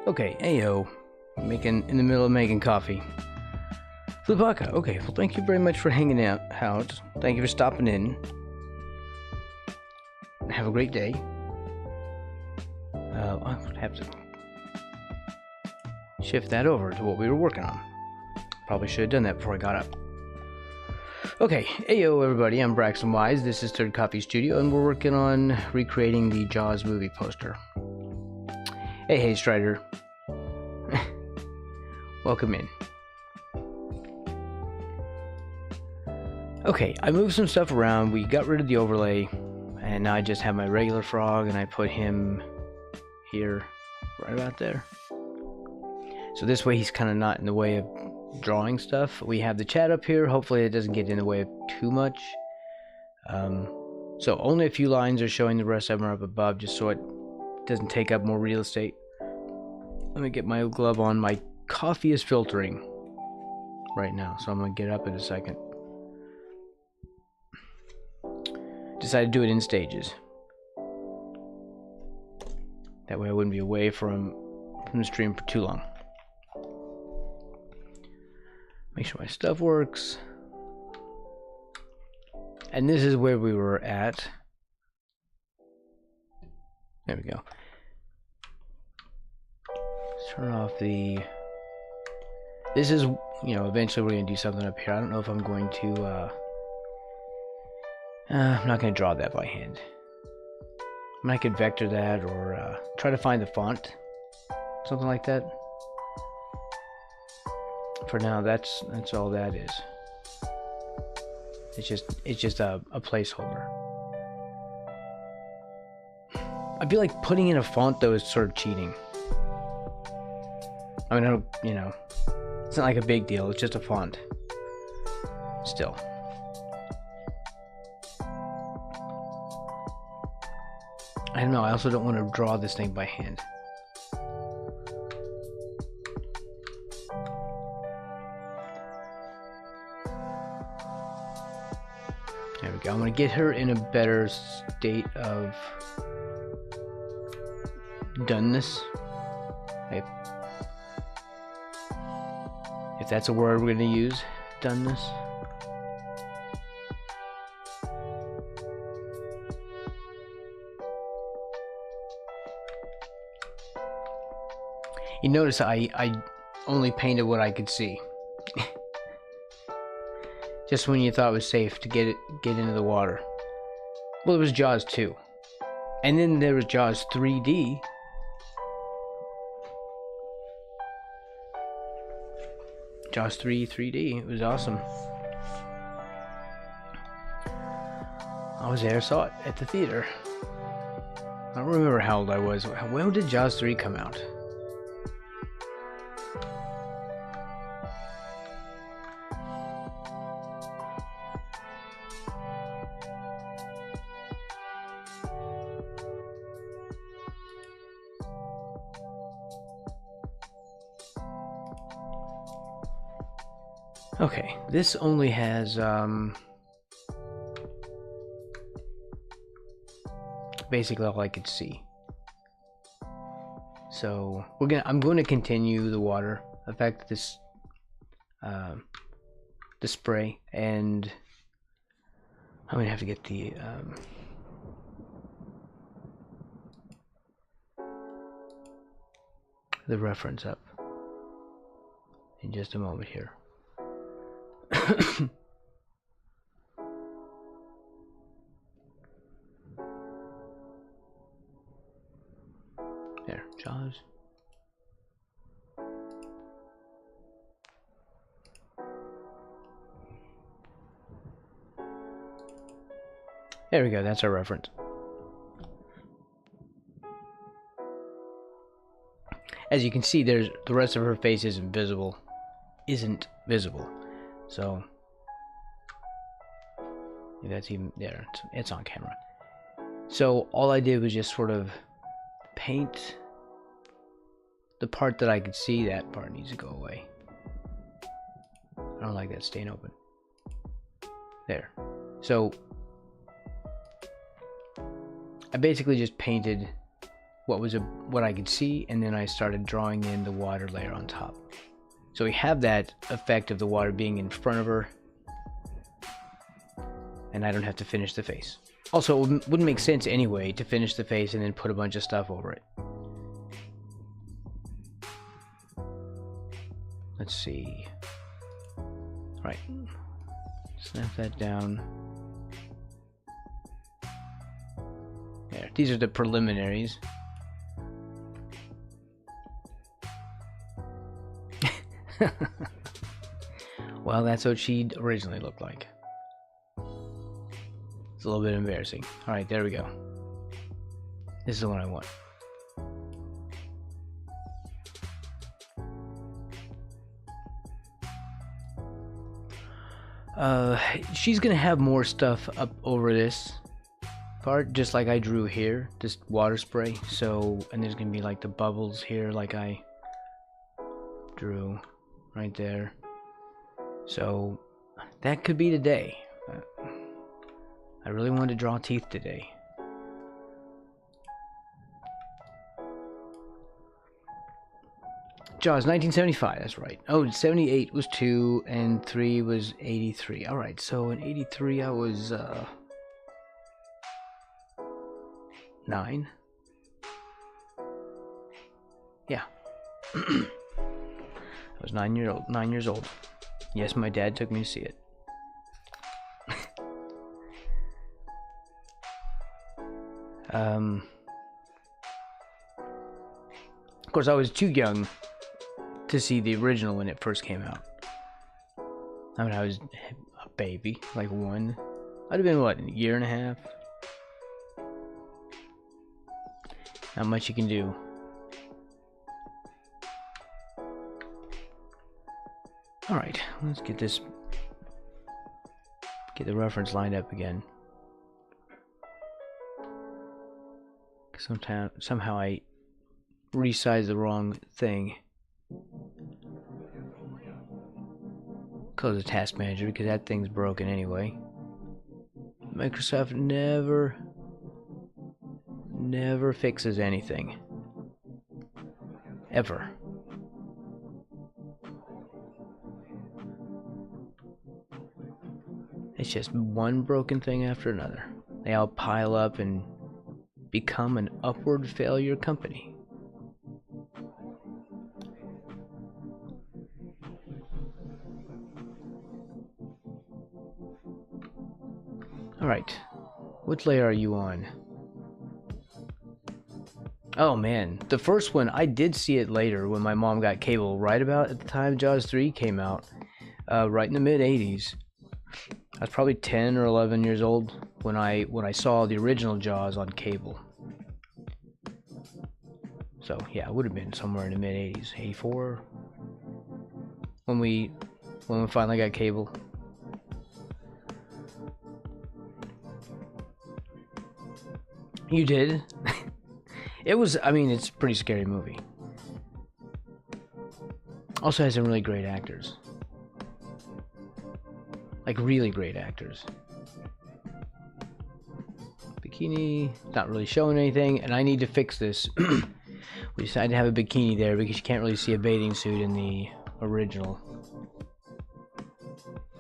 Okay, ayo. In the middle of making coffee. Flubaka, okay, well thank you very much for hanging out. Thank you for stopping in. Have a great day. I would have to shift that over to what we were working on. Probably should have done that before I got up. Okay, ayo everybody, I'm Braxton Wise. This is Third Coffee Studio, and we're working on recreating the Jaws movie poster. Hey Strider. Welcome in. Okay, I moved some stuff around. We got rid of the overlay, and now I just have my regular frog, and I put him here, right about there. So this way he's kind of not in the way of drawing stuff. We have the chat up here. Hopefully it doesn't get in the way of too much. So only a few lines are showing. The rest of them are up above, just so it doesn't take up more real estate. Let me get my glove on. My coffee is filtering right now, so I'm going to get up in a second. Decided to do it in stages. That way I wouldn't be away from the stream for too long. Make sure my stuff works. And this is where we were at. There we go. Let's turn off the... This is, eventually we're going to do something up here. I don't know if I'm going to... I'm not going to draw that by hand. I could vector that or try to find the font. Something like that. For now, that's all that is. It's just a placeholder. I feel like putting in a font though is sort of cheating. I mean, I don't, it's not like a big deal. It's just a font. Still. I don't know. I also don't want to draw this thing by hand. There we go. I'm going to get her in a better state of doneness. If that's a word we're going to use, doneness. You notice I only painted what I could see. Just when you thought it was safe to get into the water. Well, it was Jaws 2. And then there was Jaws 3D. Jaws 3D. It was awesome. I was there, saw it at the theater. I don't remember how old I was. When did Jaws 3 come out? Okay, this only has basically all I could see. So I'm going to continue the water effect, this the spray, and I'm going to have to get the reference up in just a moment here. There, Jaws. There we go, that's our reference. As you can see, the rest of her face isn't visible. So that's even there. It's on camera. So all I did was just sort of paint the part that I could see. That part needs to go away. I don't like that stain open. There. So I basically just painted what I could see, and then I started drawing in the water layer on top. So we have that effect of the water being in front of her, and I don't have to finish the face. Also, it wouldn't make sense anyway to finish the face and then put a bunch of stuff over it. Let's see. All right, snap that down. There, these are the preliminaries. Well, that's what she originally looked like. It's a little bit embarrassing. All right, there we go. This is the one I want. She's gonna have more stuff up over this part, just like I drew here, this water spray. So, and there's gonna be like the bubbles here, like I drew right there. So that could be today. I really wanted to draw teeth today. Jaws 1975, that's right. Oh, 78 was 2 and 3 was 83. All right, so in 83 I was 9. Yeah. I was 9 years old. Yes, my dad took me to see it. Of course, I was too young to see the original when it first came out. I mean, I was a baby, like 1. I'd have been, what, a year and a half? Not much you can do. Alright, let's get the reference lined up again. Somehow I resized the wrong thing. Close the task manager because that thing's broken anyway. Microsoft never fixes anything. Ever. It's just one broken thing after another. They all pile up and become an upward failure company. Alright, which layer are you on? Oh man, the first one, I did see it later when my mom got cable, right about at the time Jaws 3 came out, right in the mid-80s. I was probably 10 or 11 years old when I saw the original Jaws on cable. So yeah, it would have been somewhere in the mid-80s, 84, when we finally got cable. You did? It was, I mean, it's a pretty scary movie. Also has some really great actors. Like, really great actors. Bikini, not really showing anything, and I need to fix this. We decided to have a bikini there because you can't really see a bathing suit in the original.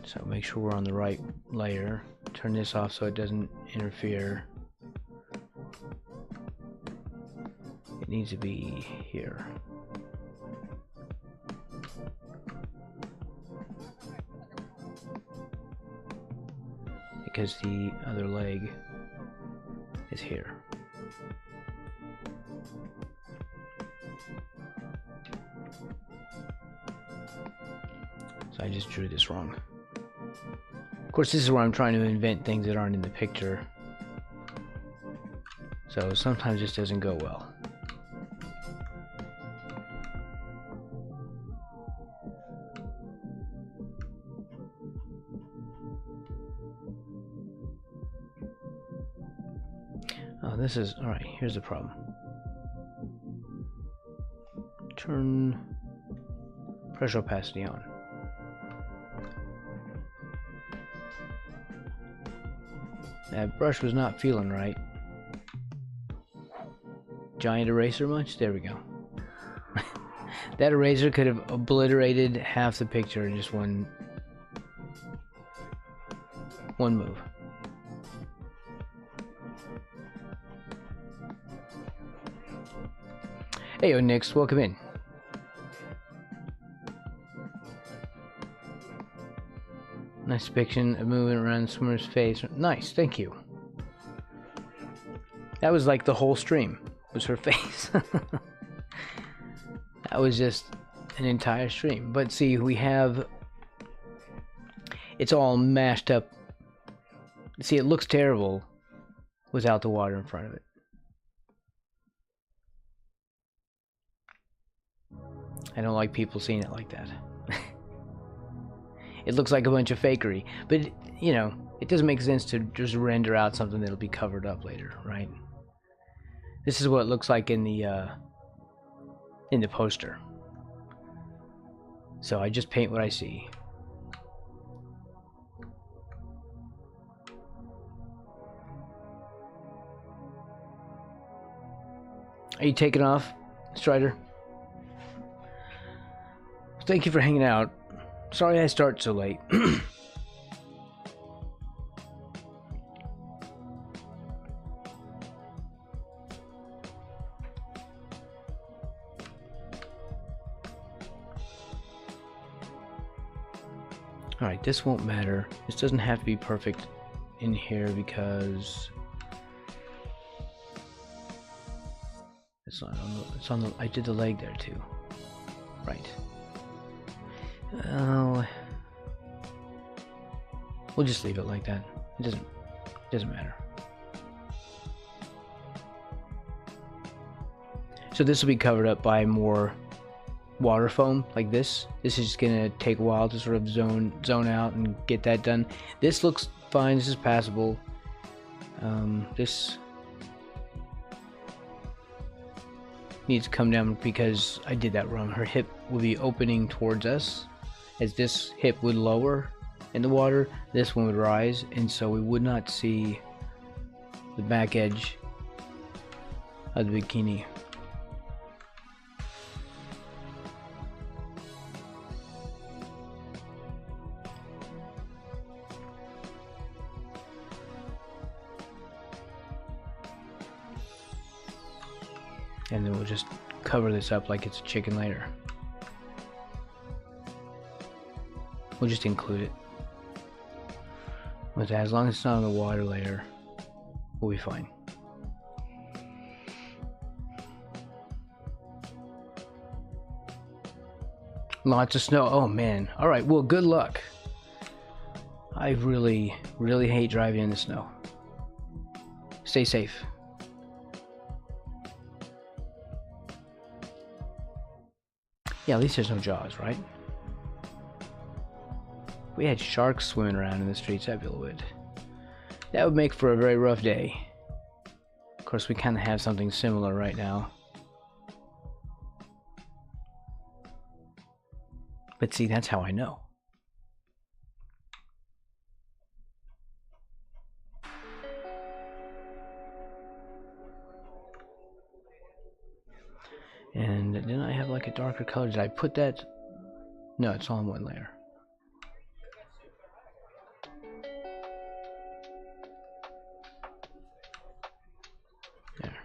So make sure we're on the right layer. Turn this off so it doesn't interfere. It needs to be here. Because the other leg is here. So I just drew this wrong. Of course, this is where I'm trying to invent things that aren't in the picture. So sometimes this doesn't go well. Oh, this is, alright, here's the problem. Turn pressure opacity on. That brush was not feeling right. giant eraser much? There we go. That eraser could have obliterated half the picture in just one move. Hey, Nix, welcome in. Nice depiction of moving around the swimmer's face. Nice, thank you. That was like the whole stream, was her face. That was just an entire stream. But see, we have... It's all mashed up. See, it looks terrible without the water in front of it. I don't like people seeing it like that. It looks like a bunch of fakery. But, you know, it doesn't make sense to just render out something that'll be covered up later, right? This is what it looks like in the poster. So I just paint what I see. Are you taking off, Strider? Thank you for hanging out. Sorry I start so late. Alright, this won't matter. This doesn't have to be perfect in here because it's not on the, it's on the, I did the leg there too. Right. Oh, we'll just leave it like that. It doesn't matter. So this will be covered up by more water foam like this. This is just gonna take a while to sort of zone out and get that done. This looks fine. This is passable. This needs to come down because I did that wrong. Her hip will be opening towards us. As this hip would lower in the water, this one would rise, and so we would not see the back edge of the bikini. And then we'll just cover this up like it's a chicken later. We'll just include it with that. As long as it's not on the water layer, we'll be fine. Lots of snow. Oh man. Alright, well, good luck. I really hate driving in the snow. Stay safe. Yeah, at least there's no Jaws, right? If we had sharks swimming around in the streets, that'd be a little bit... That would make for a very rough day. Of course, we kind of have something similar right now. But see, that's how I know. And didn't I have like a darker color? Did I put that? No, it's all in one layer. There.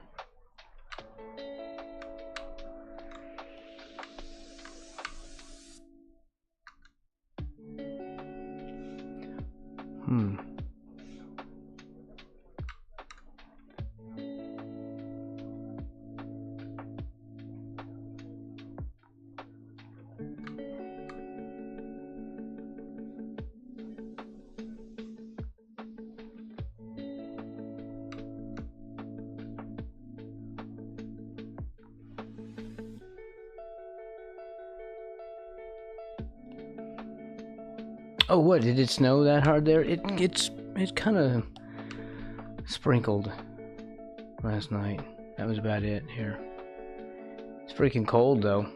Oh, what? Did it snow that hard there? It kind of sprinkled last night. That was about it here. It's freaking cold though.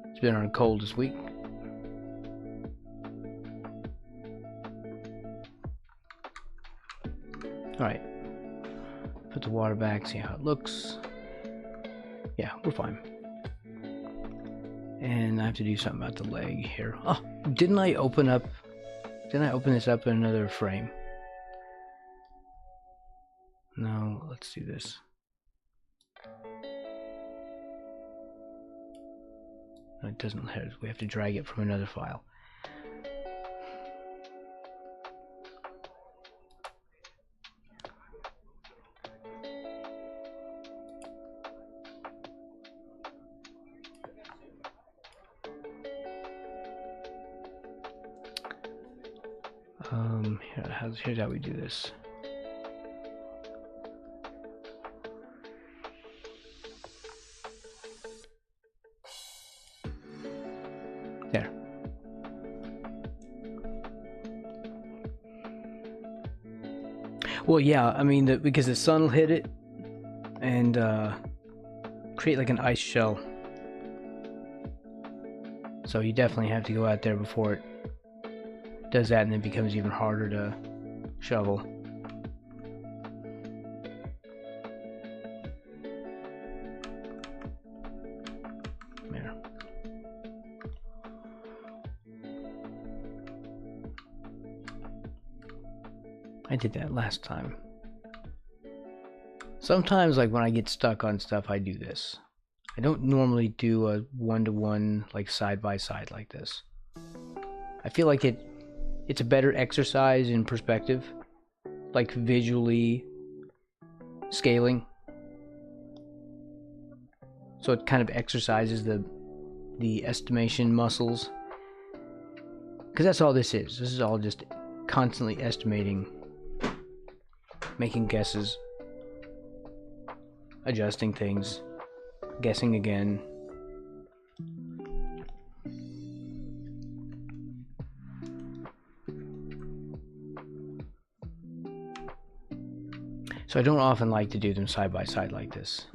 It's been our coldest week. All right. Put put the water back, see how it looks. Yeah, we're fine. And I have to do something about the leg here. Oh, didn't I open this up in another frame? No, let's do this. No, it doesn't let us. We have to drag it from another file. Here's how we do this. There. Well, yeah, I mean, because the sun will hit it and create like an ice shell. So you definitely have to go out there before it does that, and it becomes even harder to shovel. There. I did that last time. Sometimes, like when I get stuck on stuff, I do this. I don't normally do a one-to-one, like side-by-side like this. I feel like it's a better exercise in perspective, like visually scaling. So it kind of exercises the estimation muscles. Because that's all this is. This is all just constantly estimating, making guesses, adjusting things, guessing again. So I don't often like to do them side by side like this.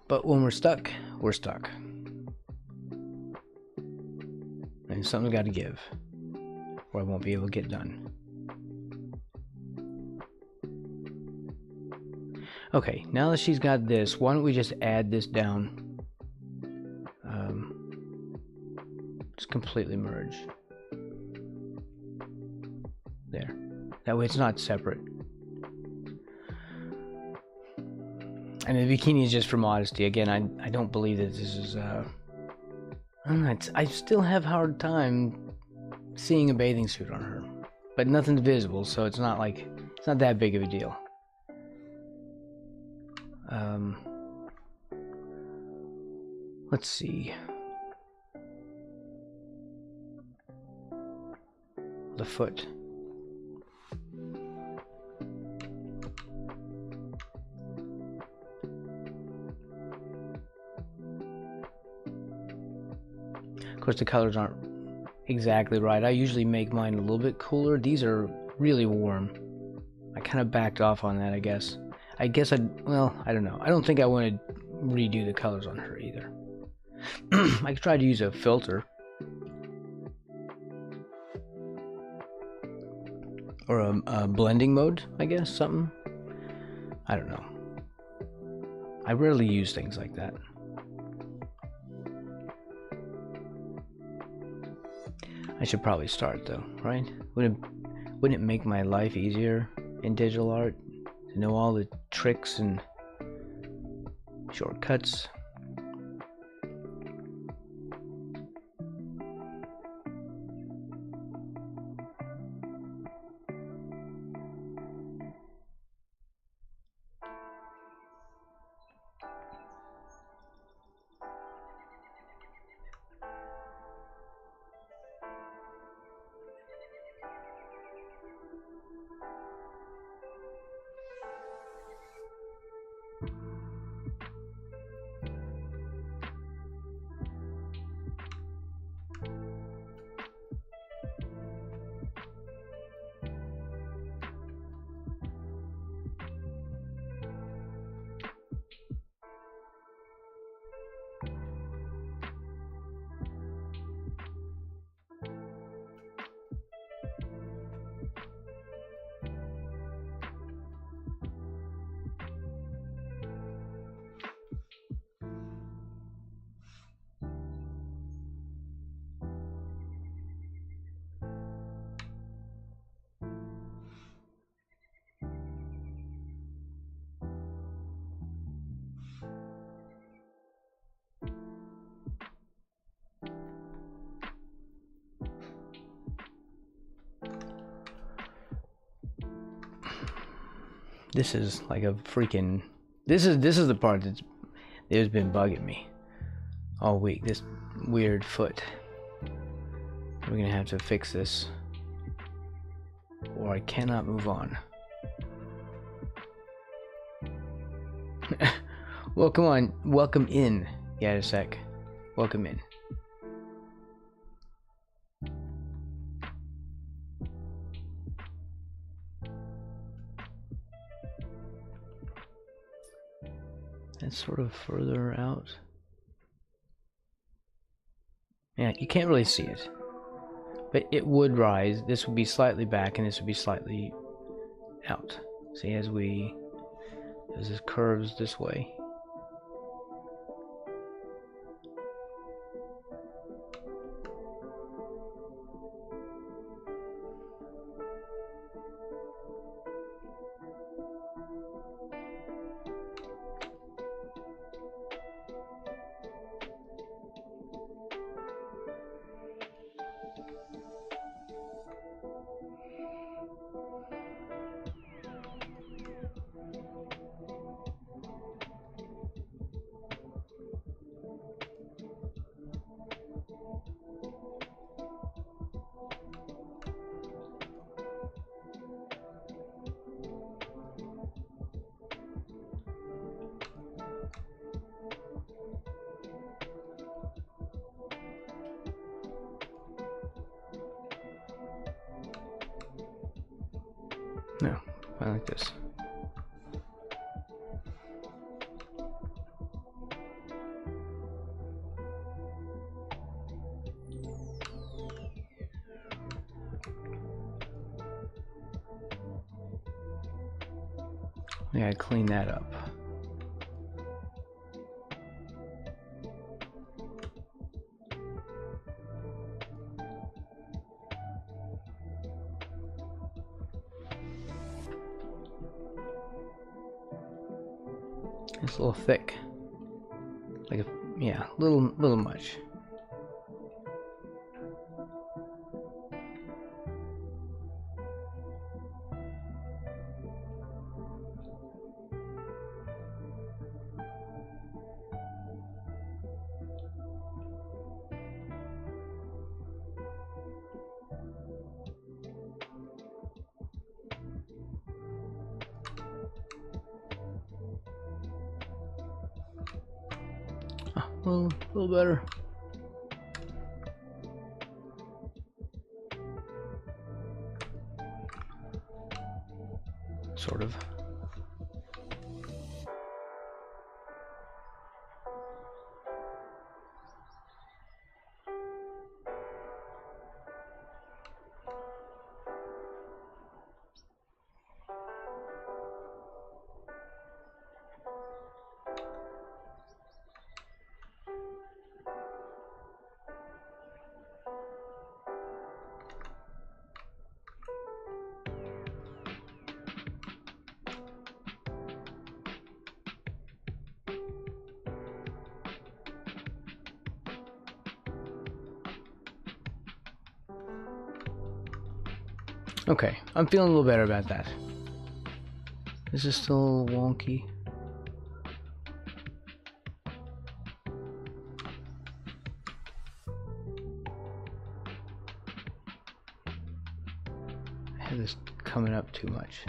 But when we're stuck, we're stuck. And something's got to give, or I won't be able to get done. Okay, now that she's got this, why don't we just add this down? Just completely merge. There. That way it's not separate. And the bikini is just for modesty. Again, I don't believe that this is... I still have a hard time seeing a bathing suit on her. But nothing's visible, so it's not like... It's not that big of a deal. Let's see. The foot. Of course, the colors aren't exactly right. I usually make mine a little bit cooler. These are really warm. I kind of backed off on that, I guess. Well, I don't know. I don't think I want to redo the colors on her either. I could try to use a filter. Or a blending mode, I guess, something. I don't know. I rarely use things like that. I should probably start though, right? Wouldn't it make my life easier in digital art to know all the tricks and shortcuts? This is like a freaking. This is the part that's been bugging me all week. This weird foot. We're gonna have to fix this, or I cannot move on. Well, come on, welcome in, Yadisek. Welcome in. That's sort of further out. Yeah, you can't really see it, but it would rise. This would be slightly back, and this would be slightly out. See, as this curves this way. No, I like this. Yeah, clean that up. It's a little thick. Like yeah, little much. A little better. Sort of. Okay, I'm feeling a little better about that. This is still a little wonky. I have this coming up too much.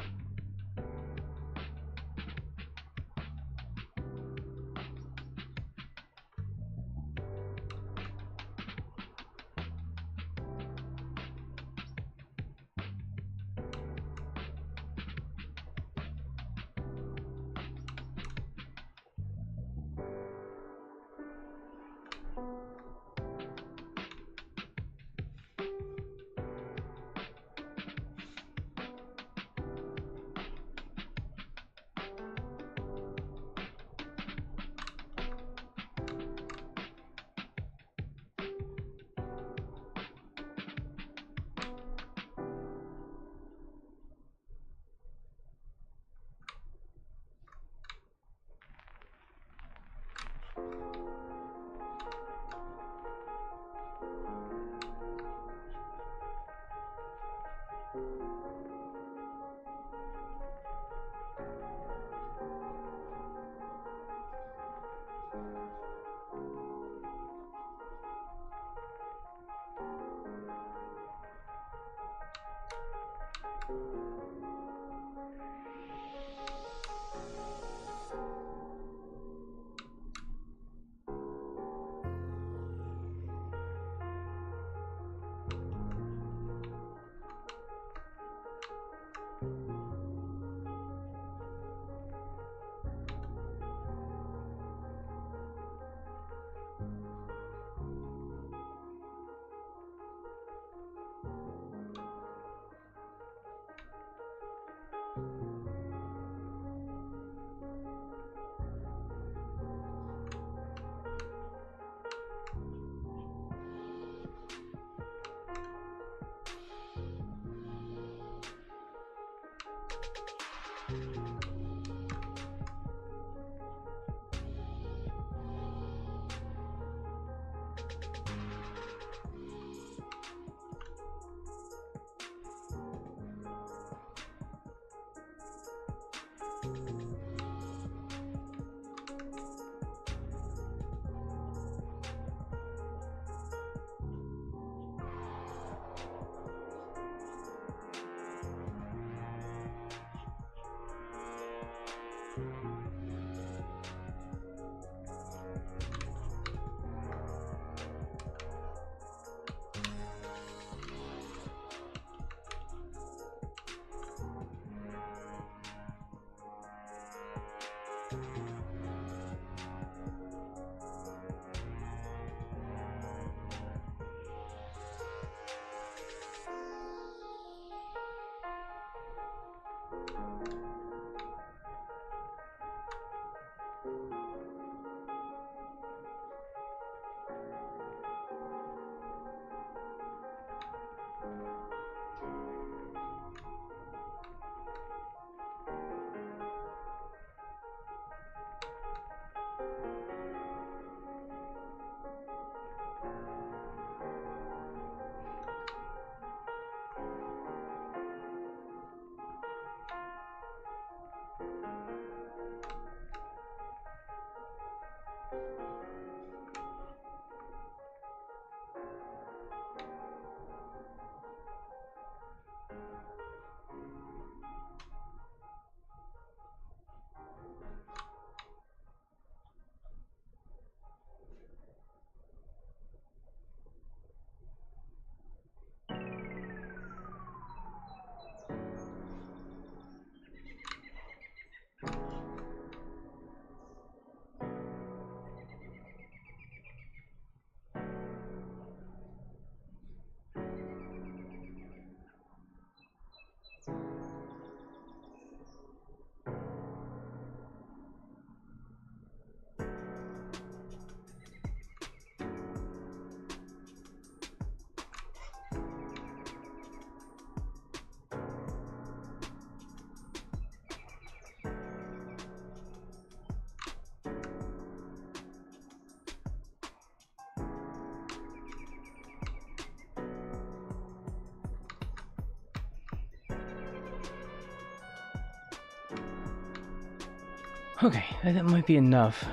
Okay, that might be enough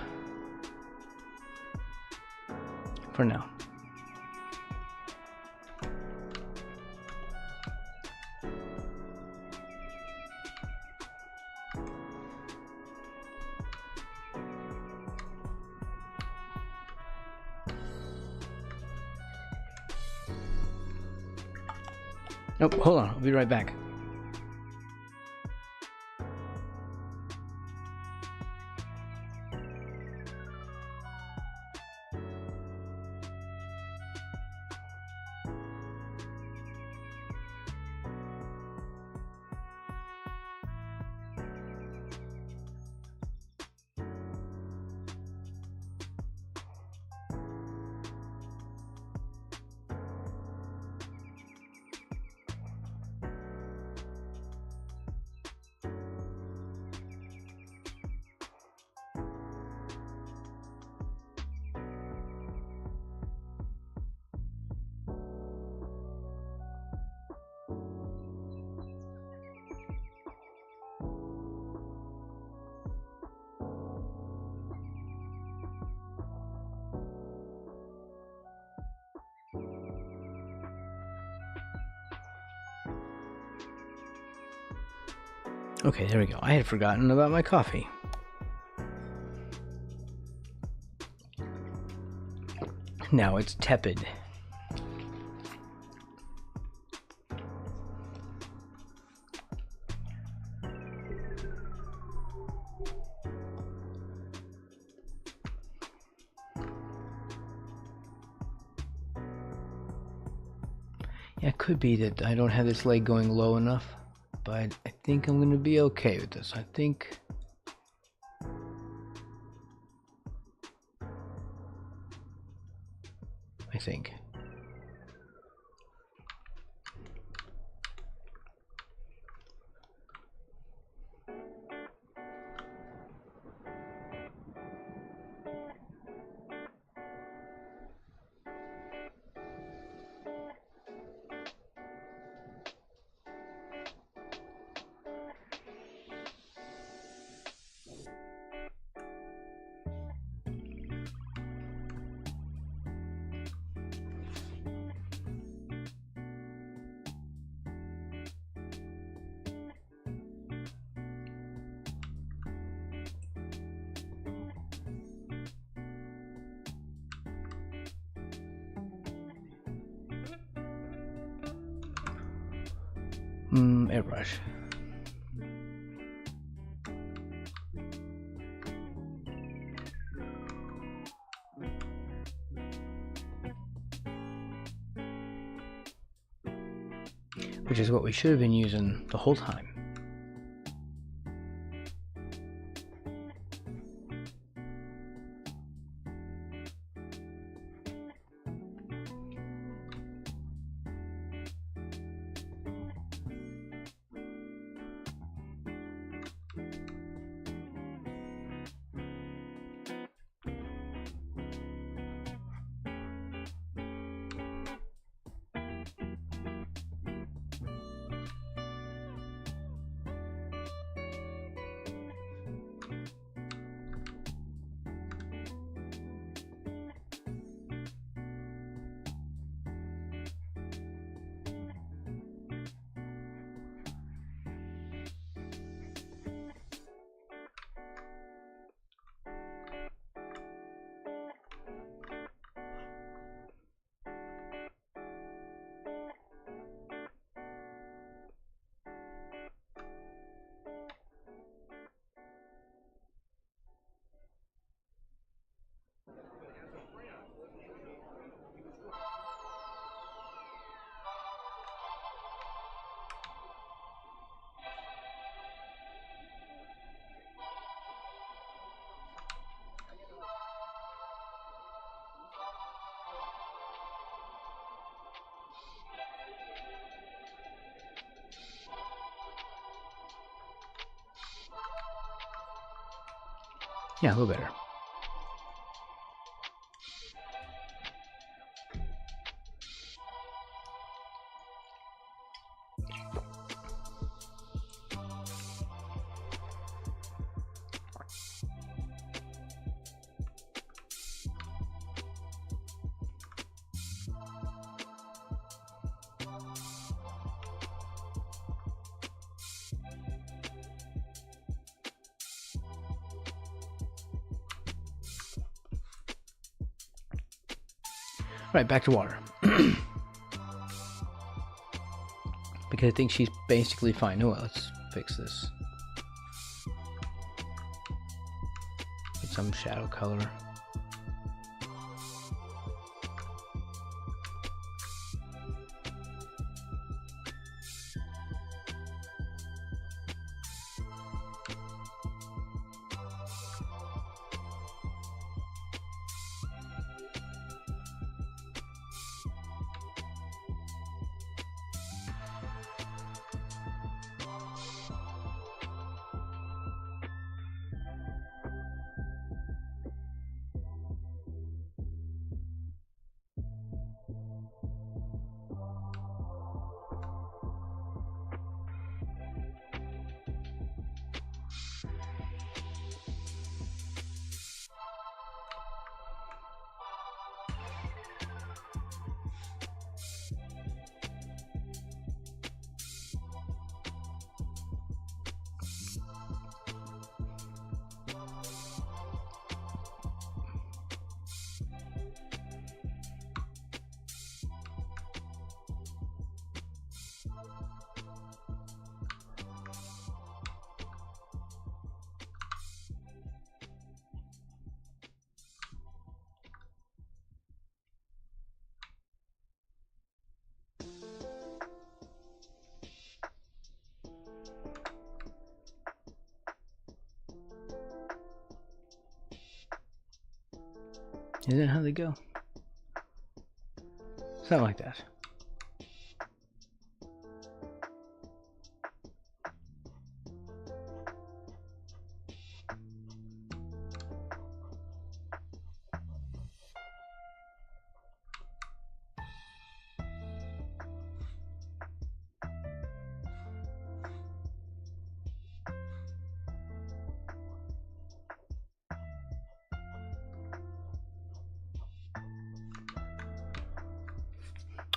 for now. Nope, hold on, I'll be right back. Okay, there we go. I had forgotten about my coffee. Now it's tepid. Yeah, it could be that I don't have this leg going low enough, but I think I'm going to be okay with this. I think Airbrush. Which is what we should have been using the whole time. Yeah, a little better. Right, back to water. Because I think she's basically fine. Oh, well, let's fix this. Get some shadow color. Isn't that how they go? Something like that.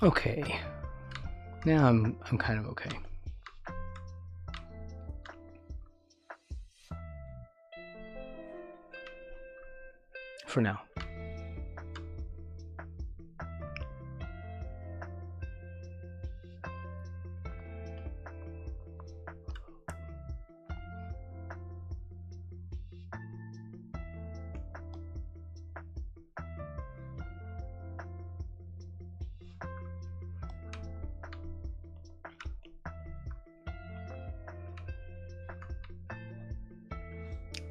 Okay. Now I'm kind of okay. For now.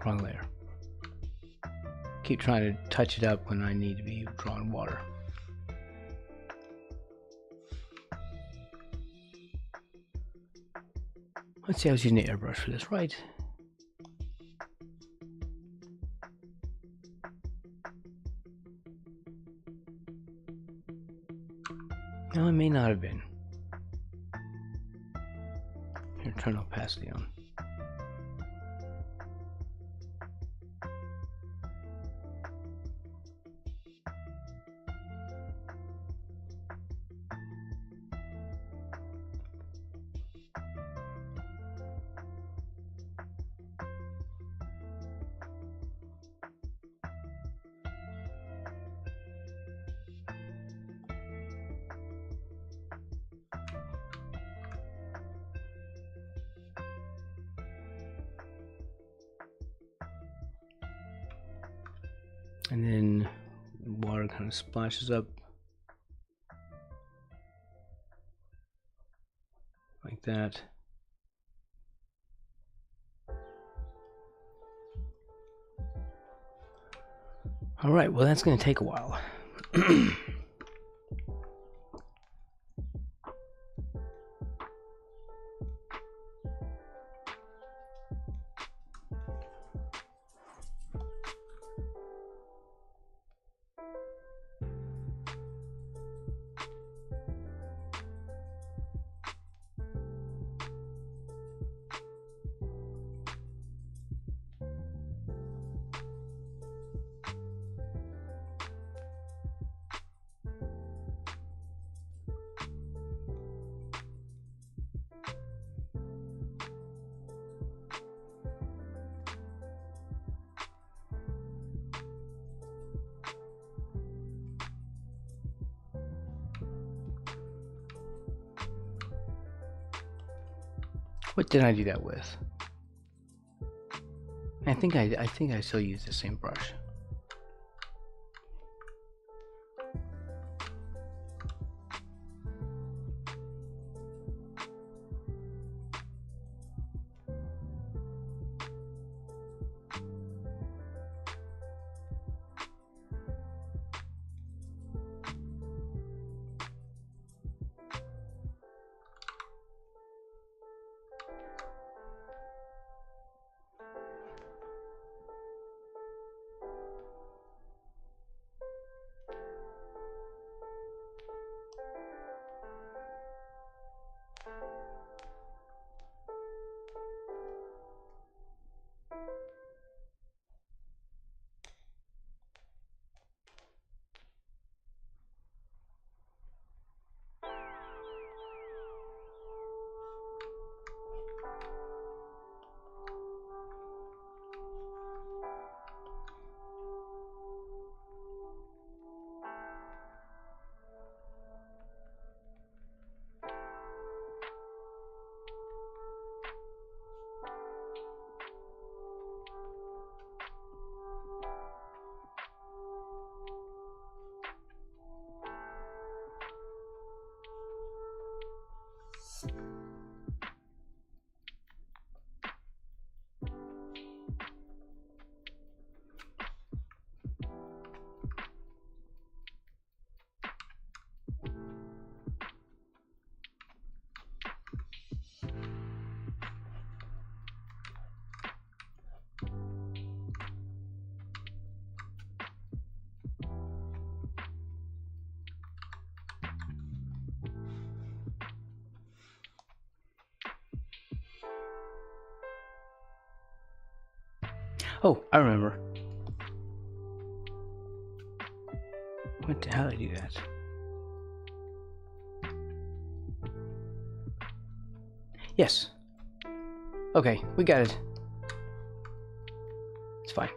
Wrong layer. Keep trying to touch it up when I need to be drawing water. Let's see, I was using the airbrush for this, right? No, it may not have been. Here, turn opacity on. And then water kind of splashes up like that. All right, well, that's going to take a while. What did I do that with? I think I still use the same brush. Oh, I remember. How did I do that? Yes. Okay, we got it. It's fine.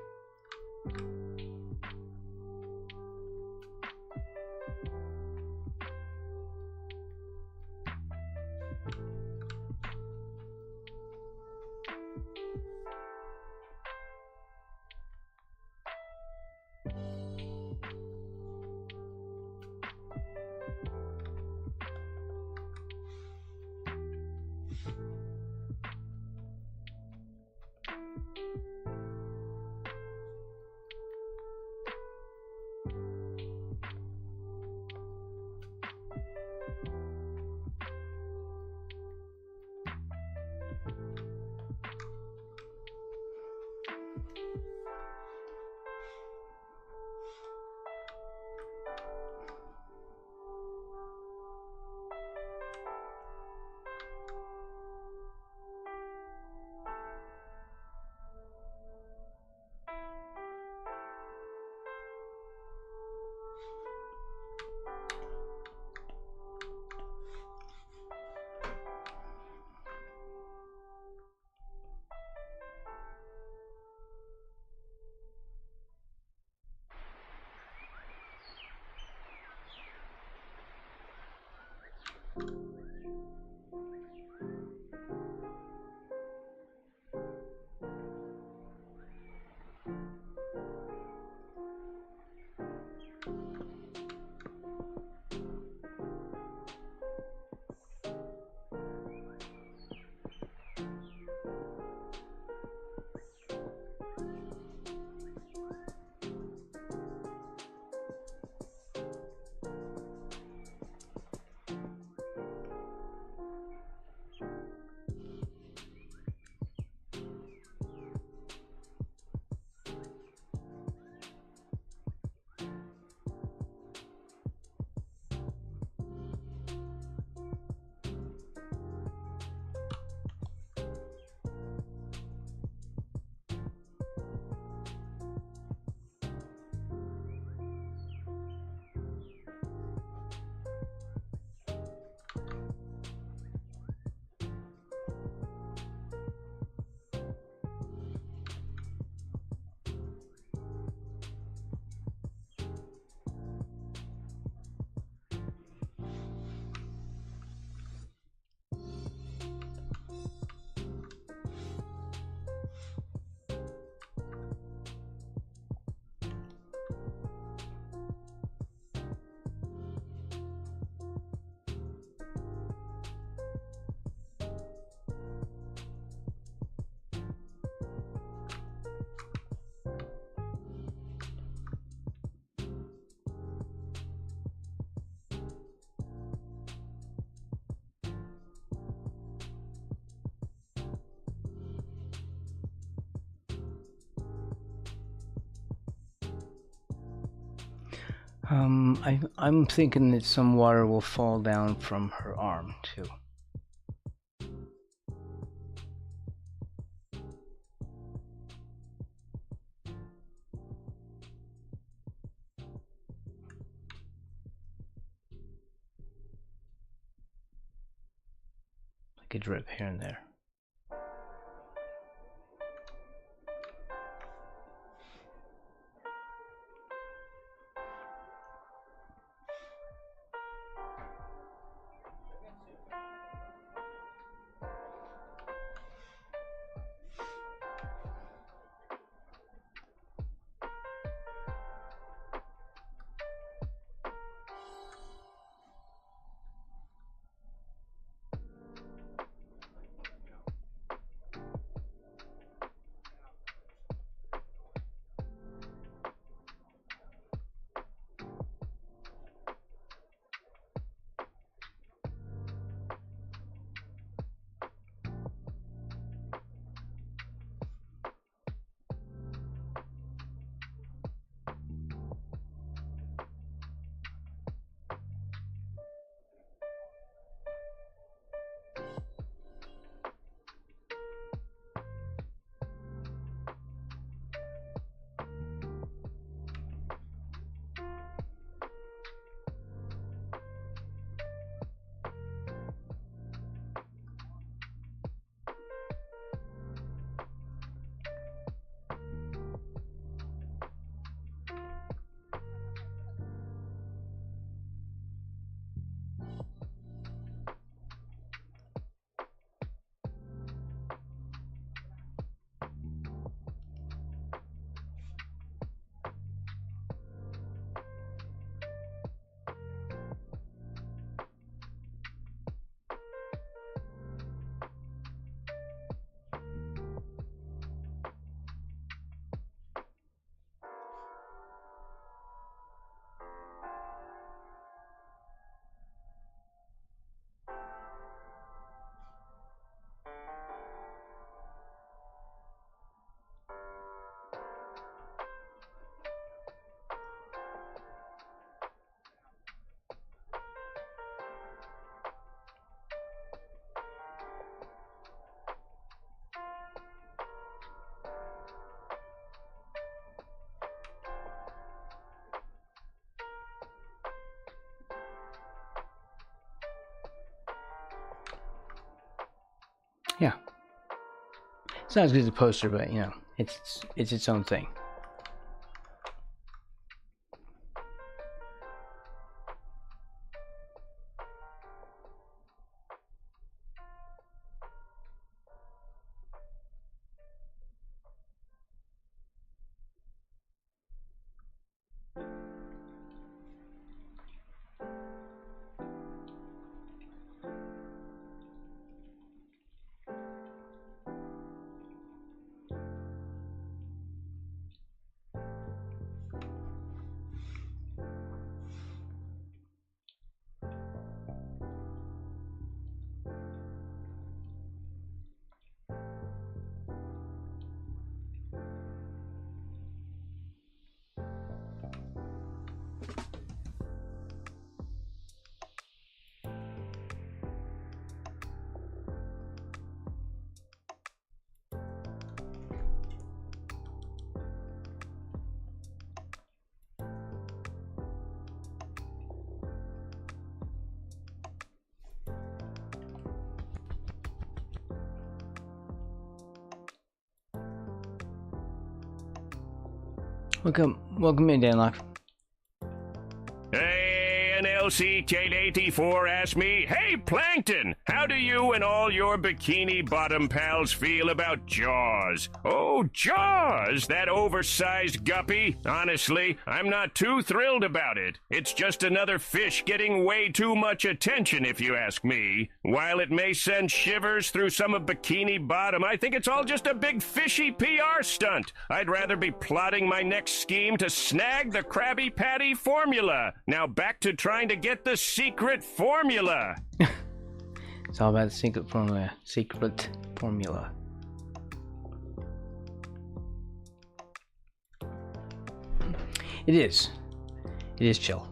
I'm thinking that some water will fall down from her arm too. Like a drip here and there. Yeah. It's not as good as a poster, but you know, it's its own thing. Welcome in, Danlock. Hey, an LC-1084 asked me, "Hey, Plankton, how do you and all your bikini bottom pals feel about Jaws?" Oh, Jaws, that oversized guppy. Honestly, I'm not too thrilled about it. It's just another fish getting way too much attention, if you ask me. While it may send shivers through some of Bikini Bottom, I think it's all just a big fishy PR stunt. I'd rather be plotting my next scheme to snag the Krabby Patty formula. Now back to trying to get the secret formula. It's all about the secret formula. Secret formula. It It is chill.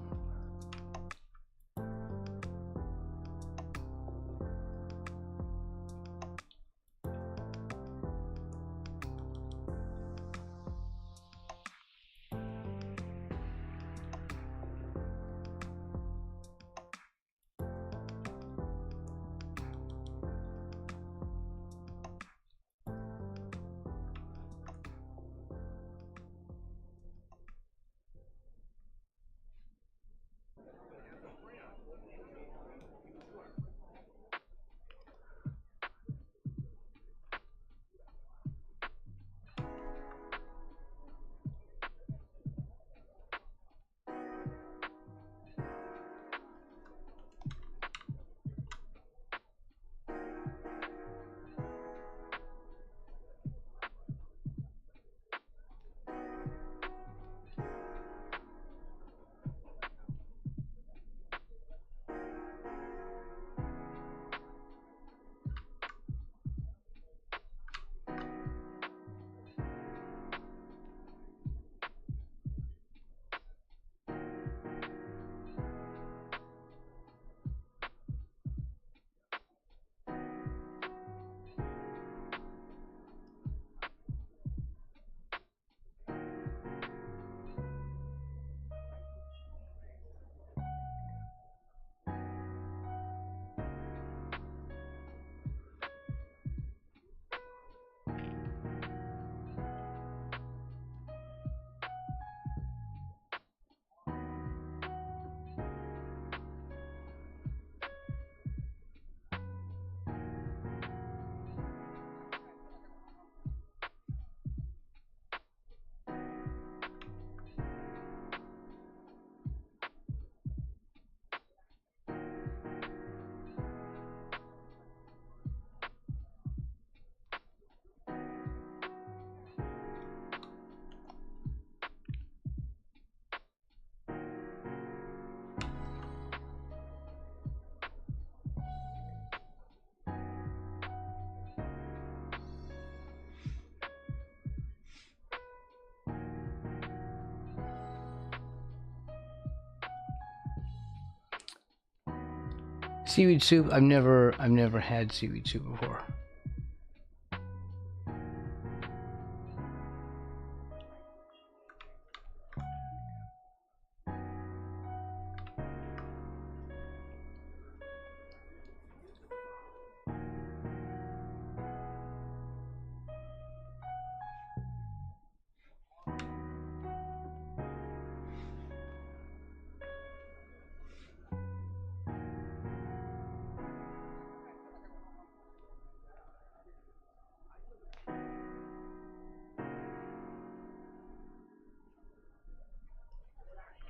Seaweed soup. I've never had seaweed soup before.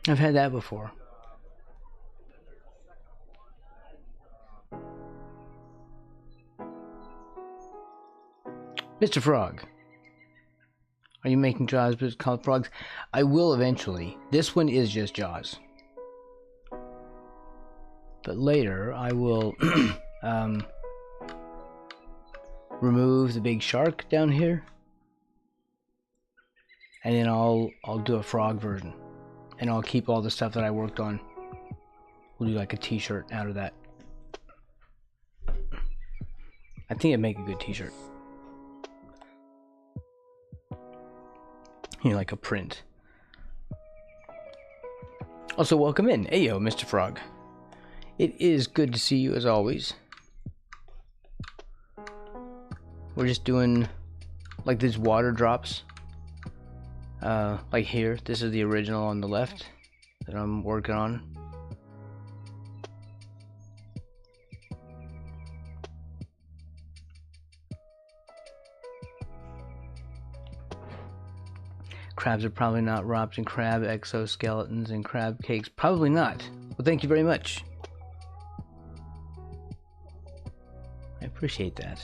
I've had that before. Mr. Frog, are you making Jaws called frogs? I will eventually. This one is just Jaws. But later I will remove the big shark down here. And then I'll do a frog version. And I'll keep all the stuff that I worked on. We'll do like a t-shirt out of that. I think it'd make a good t-shirt. You know, like a print. Also, welcome in. Ayo, Mr. Frog. It is good to see you as always. We're just doing like these water drops. Like here, this is the original on the left that I'm working on. Crabs are probably not wrapped in crab exoskeletons and crab cakes. Probably not. Well, thank you very much. I appreciate that.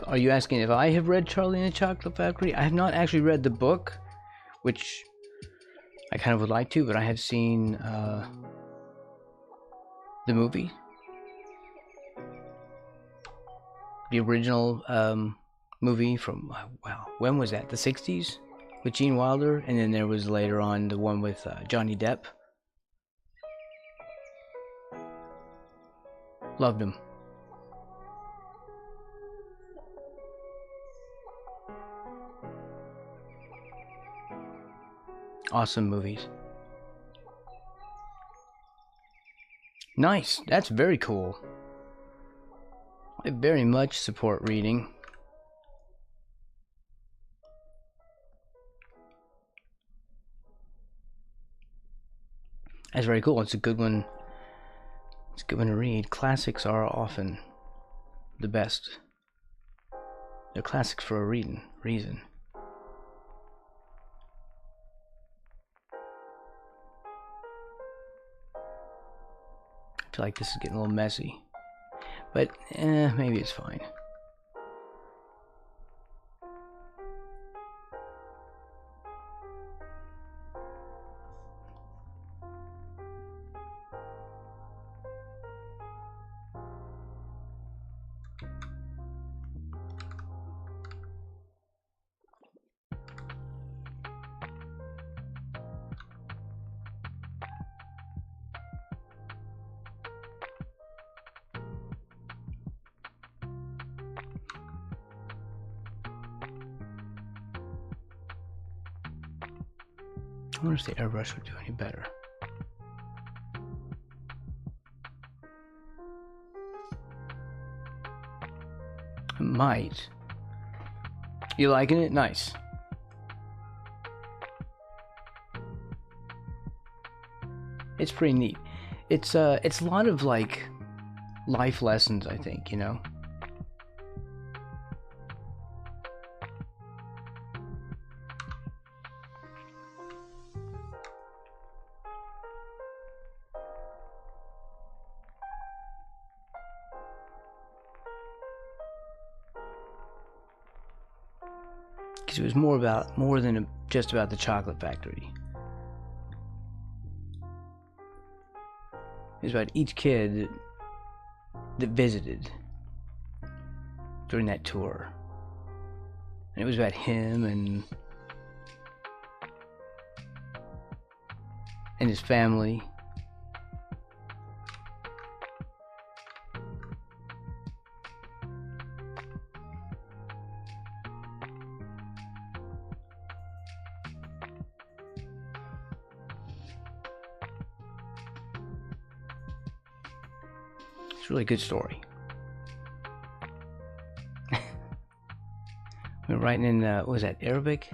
Are you asking if I have read Charlie and the Chocolate Factory? I have not actually read the book, which I kind of would like to, but I have seen the movie. The original movie from, wow, when was that? The 60s? With Gene Wilder, and then there was later on the one with Johnny Depp. Loved him. Awesome movies. Nice. That's very cool. I very much support reading. That's very cool. It's a good one. It's a good one to read. Classics are often the best. They're classics for a reason. I feel like this is getting a little messy, but maybe it's fine. I wonder if the airbrush would do any better. It might. You liking it? Nice. It's pretty neat. It's a lot of like life lessons, I think, you know. Because it was more than just about the chocolate factory. It was about each kid that visited during that tour. And it was about him and his family. It's a really good story. We're writing in, what was that, Arabic?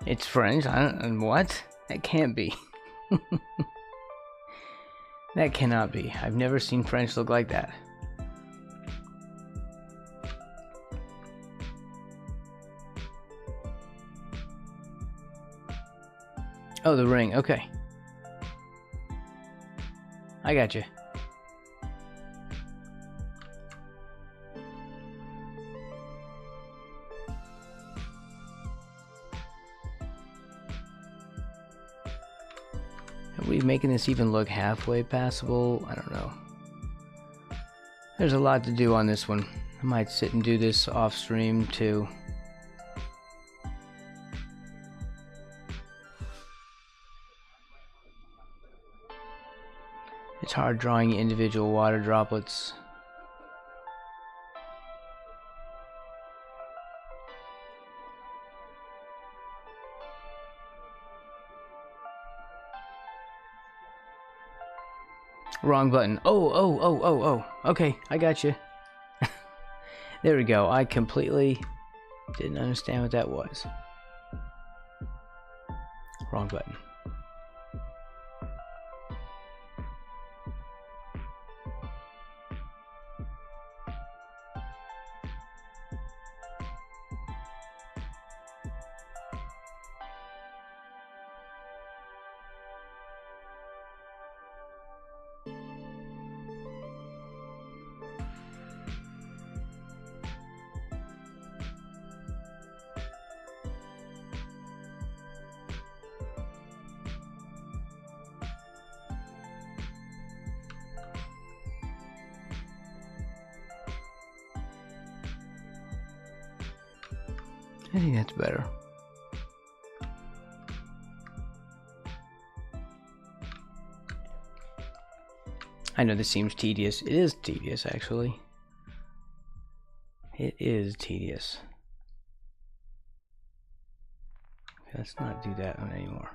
It's French. I don't. What? That can't be. That cannot be. I've never seen French look like that. Oh, the ring. Okay. I got you. Are we making this even look halfway passable? I don't know. There's a lot to do on this one. I might sit and do this off stream too. It's hard drawing individual water droplets. Wrong button. Oh. Okay, I got you. There we go. I completely didn't understand what that was. Wrong button. I think that's better. I know this seems tedious. It is tedious, actually. It is tedious. Let's not do that one anymore.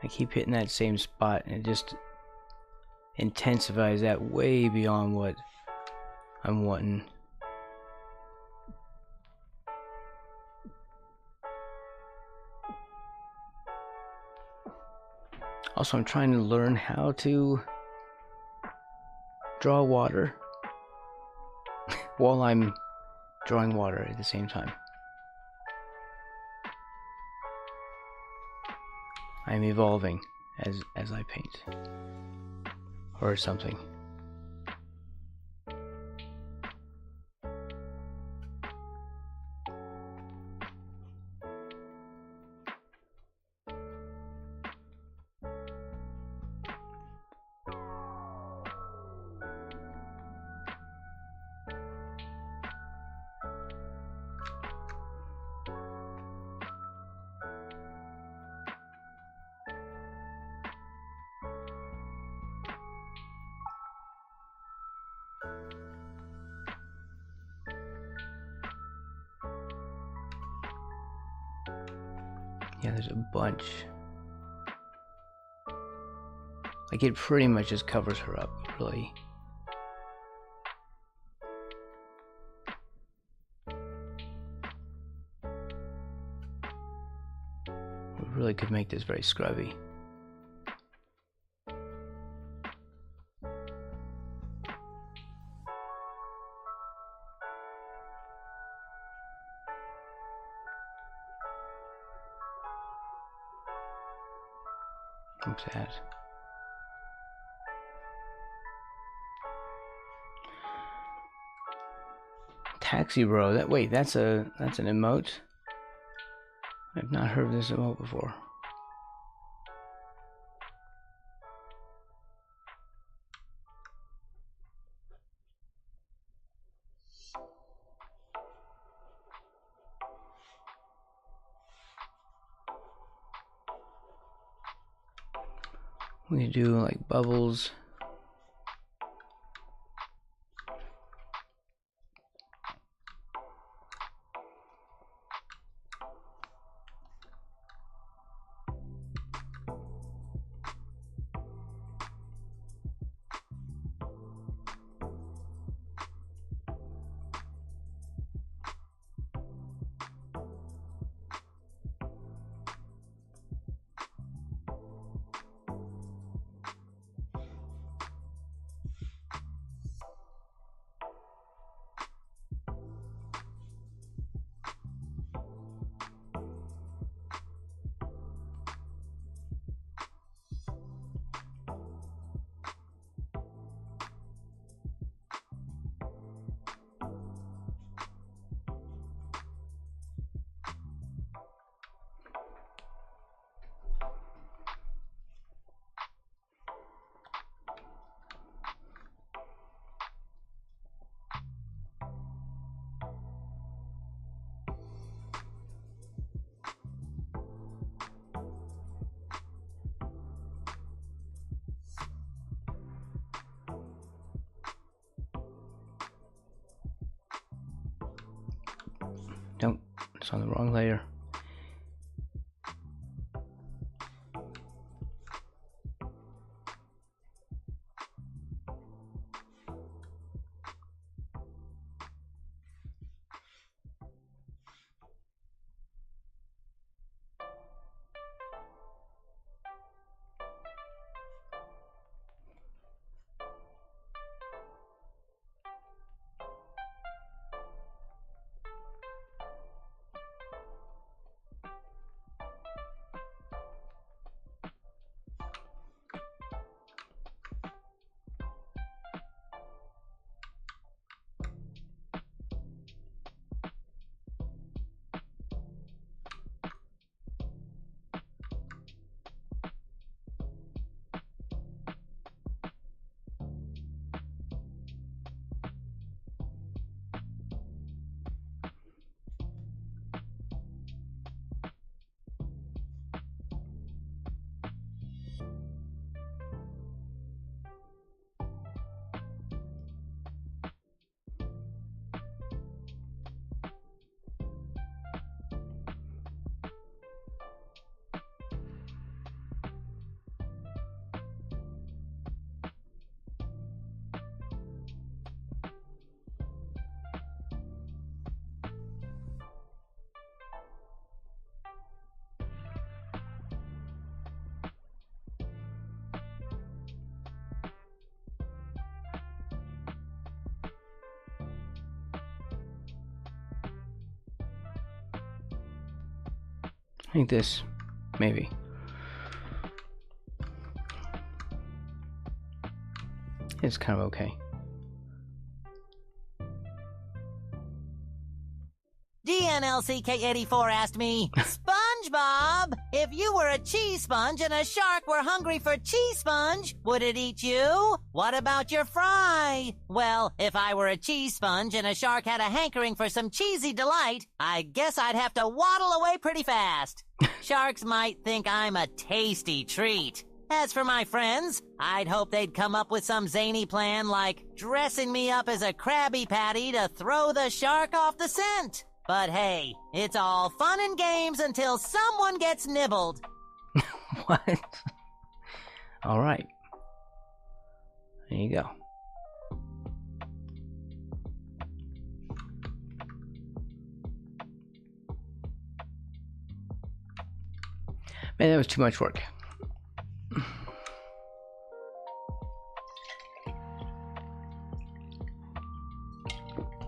I keep hitting that same spot and it just intensifies that way beyond what I'm wanting. Also, I'm trying to learn how to draw water while I'm drawing water at the same time. I'm evolving as I paint or something. Yeah, there's a bunch. Like, it pretty much just covers her up, really. We really could make this very scrubby. What's that? Taxi bro. Wait, that's an emote? I've not heard of this emote before. We do like bubbles. Don't, it's on the wrong layer. think this, maybe. It's kind of okay. DNLCK84 asked me, SpongeBob, if you were a cheese sponge and a shark were hungry for cheese sponge, would it eat you? What about your fry? Well, if I were a cheese sponge and a shark had a hankering for some cheesy delight, I guess I'd have to waddle away pretty fast. Sharks might think I'm a tasty treat. As for my friends, I'd hope they'd come up with some zany plan like dressing me up as a Krabby Patty to throw the shark off the scent. But hey, it's all fun and games until someone gets nibbled. What? All right. There you go. Man, that was too much work.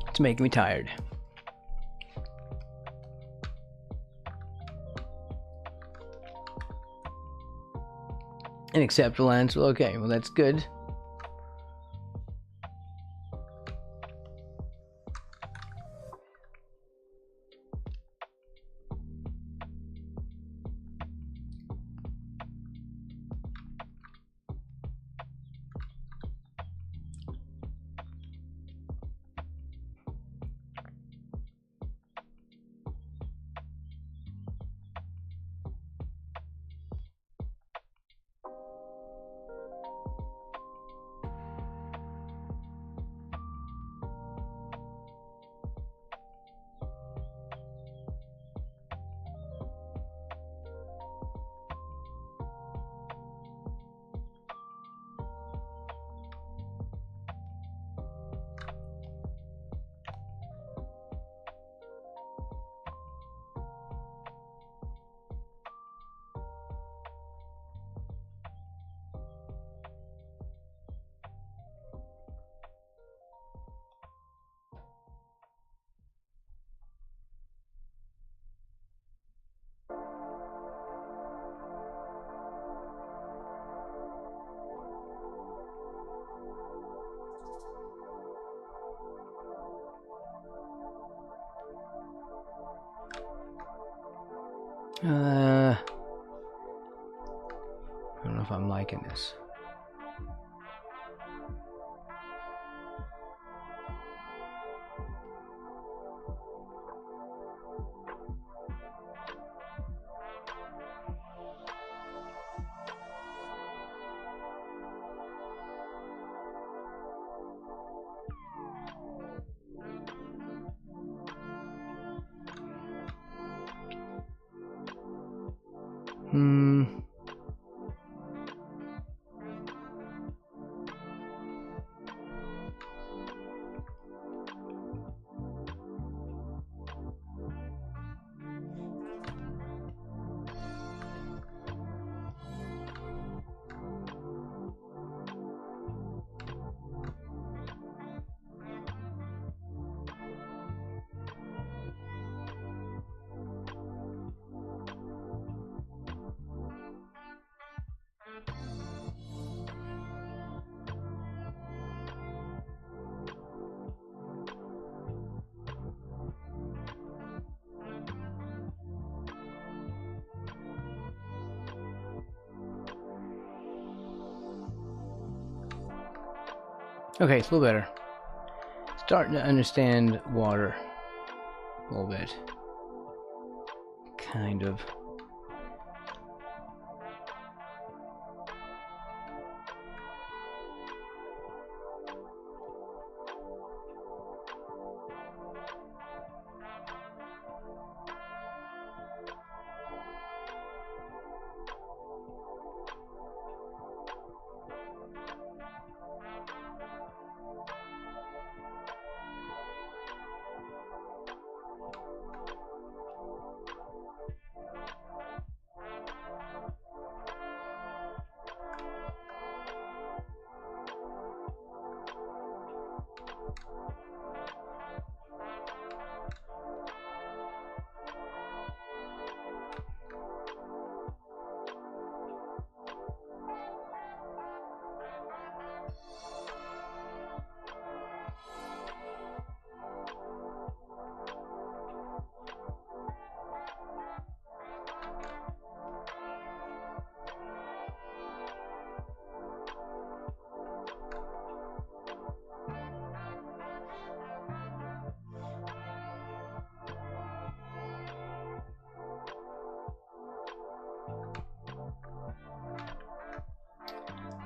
It's making me tired. An acceptable answer. Okay, well that's good. I don't know if I'm liking this. Okay, it's a little better. Starting to understand water a little bit. Kind of.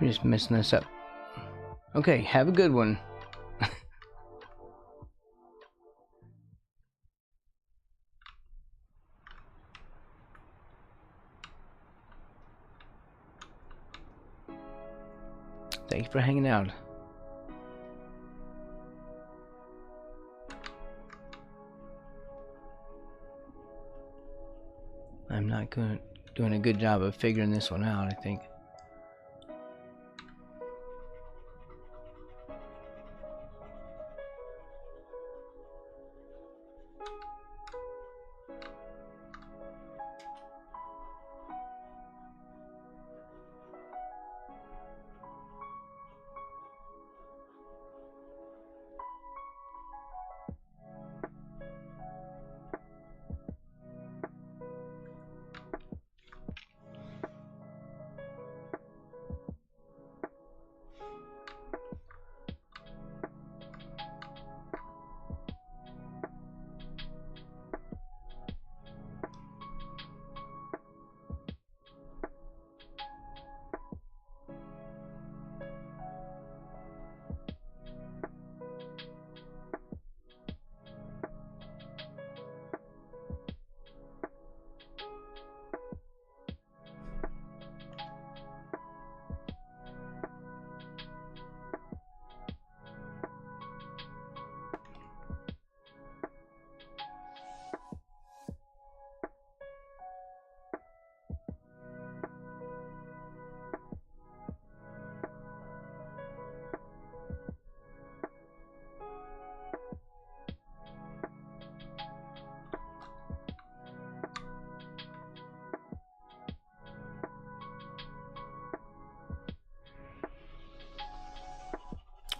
We're just messing this up. Okay, have a good one. Thanks for hanging out. I'm not doing a good job of figuring this one out, I think.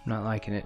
I'm not liking it.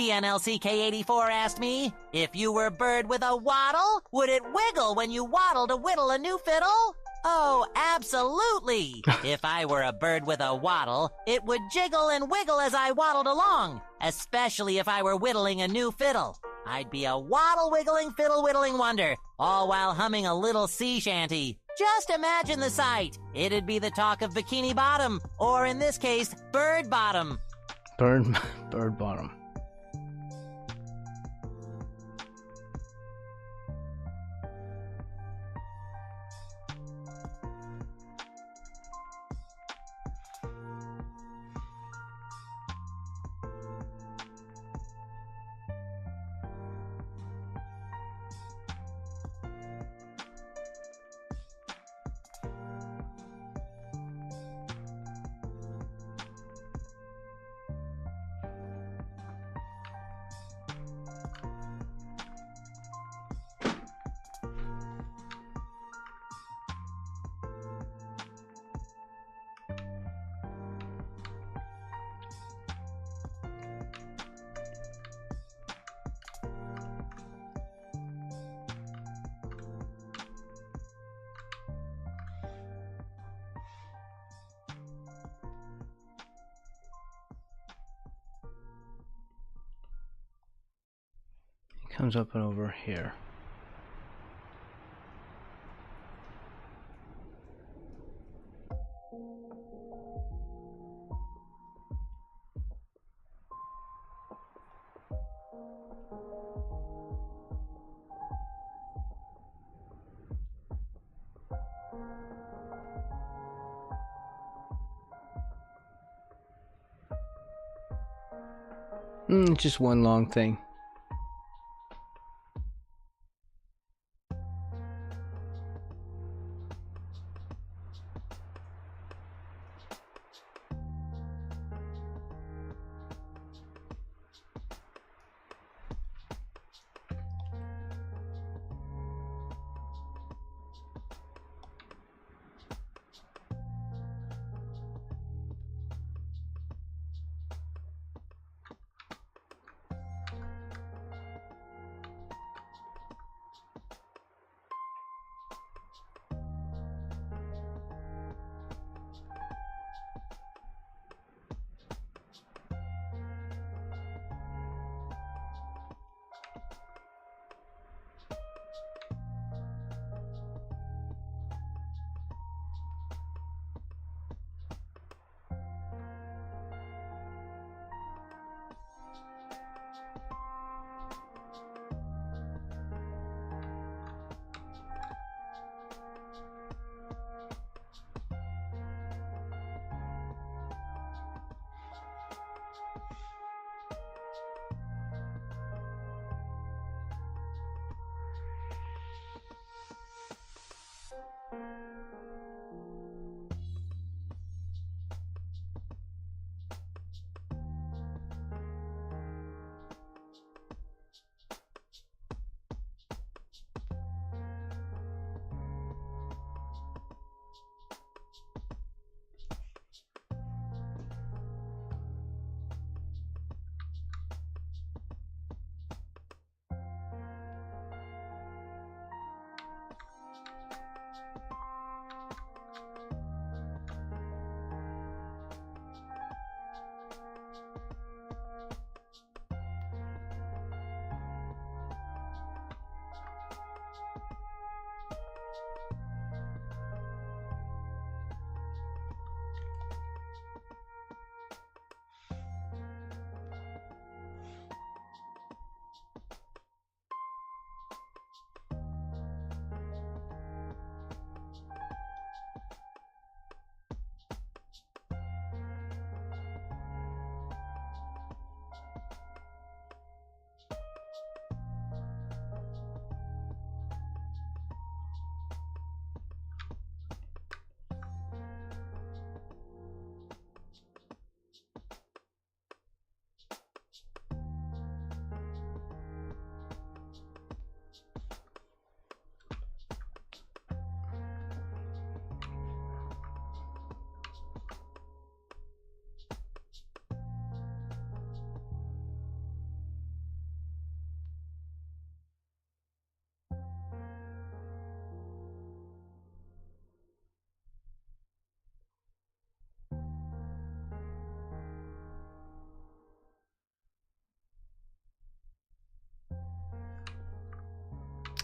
TNLCK84 asked me, if you were a bird with a waddle, would it wiggle when you waddle to whittle a new fiddle? Oh, absolutely! If I were a bird with a waddle, it would jiggle and wiggle as I waddled along, especially if I were whittling a new fiddle. I'd be a waddle-wiggling, fiddle-whittling wonder, all while humming a little sea shanty. Just imagine the sight. It'd be the talk of Bikini Bottom, or in this case, Bird Bottom. Bird bottom. Comes up and over here. Just one long thing.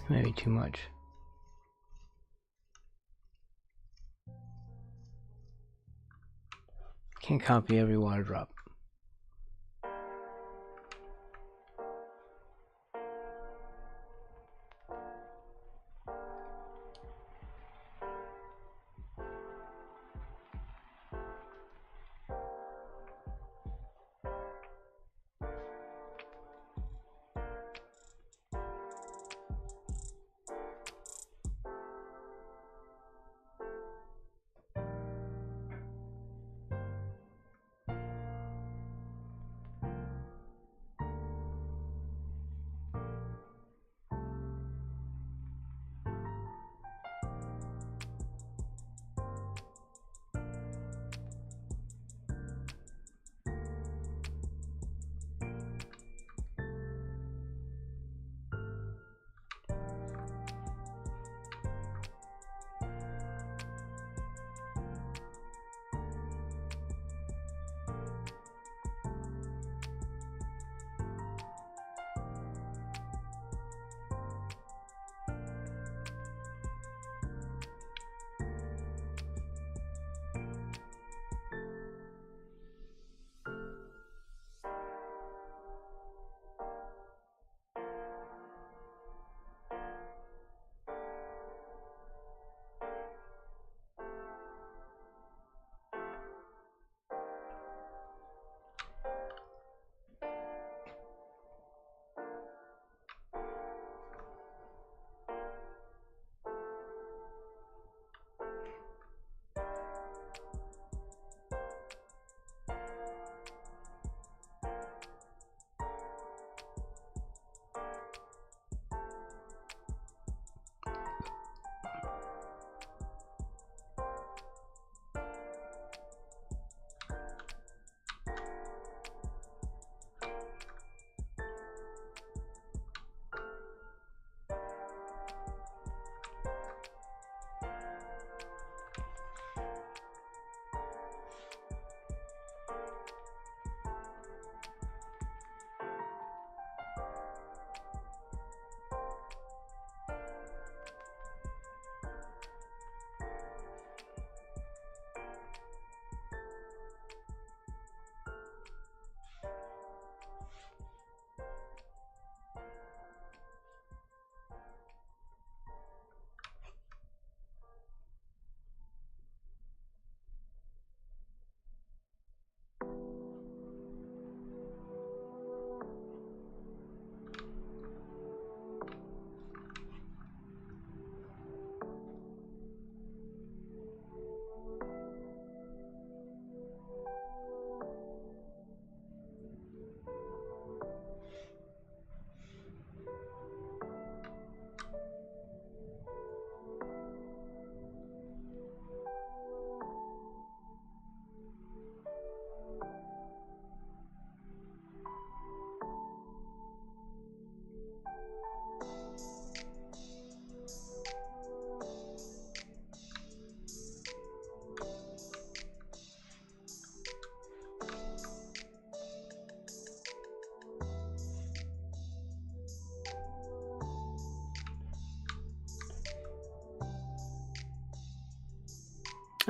Maybe too much. Can't copy every water drop.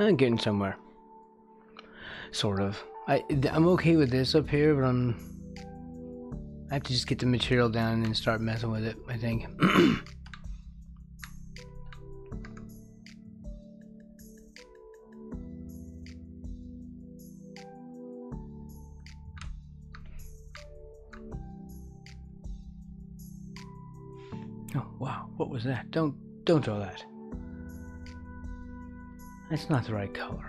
I'm getting somewhere. Sort of. I'm okay with this up here, but I have to just get the material down and start messing with it, I think. Oh, wow. What was that? Don't draw that. That's not the right color.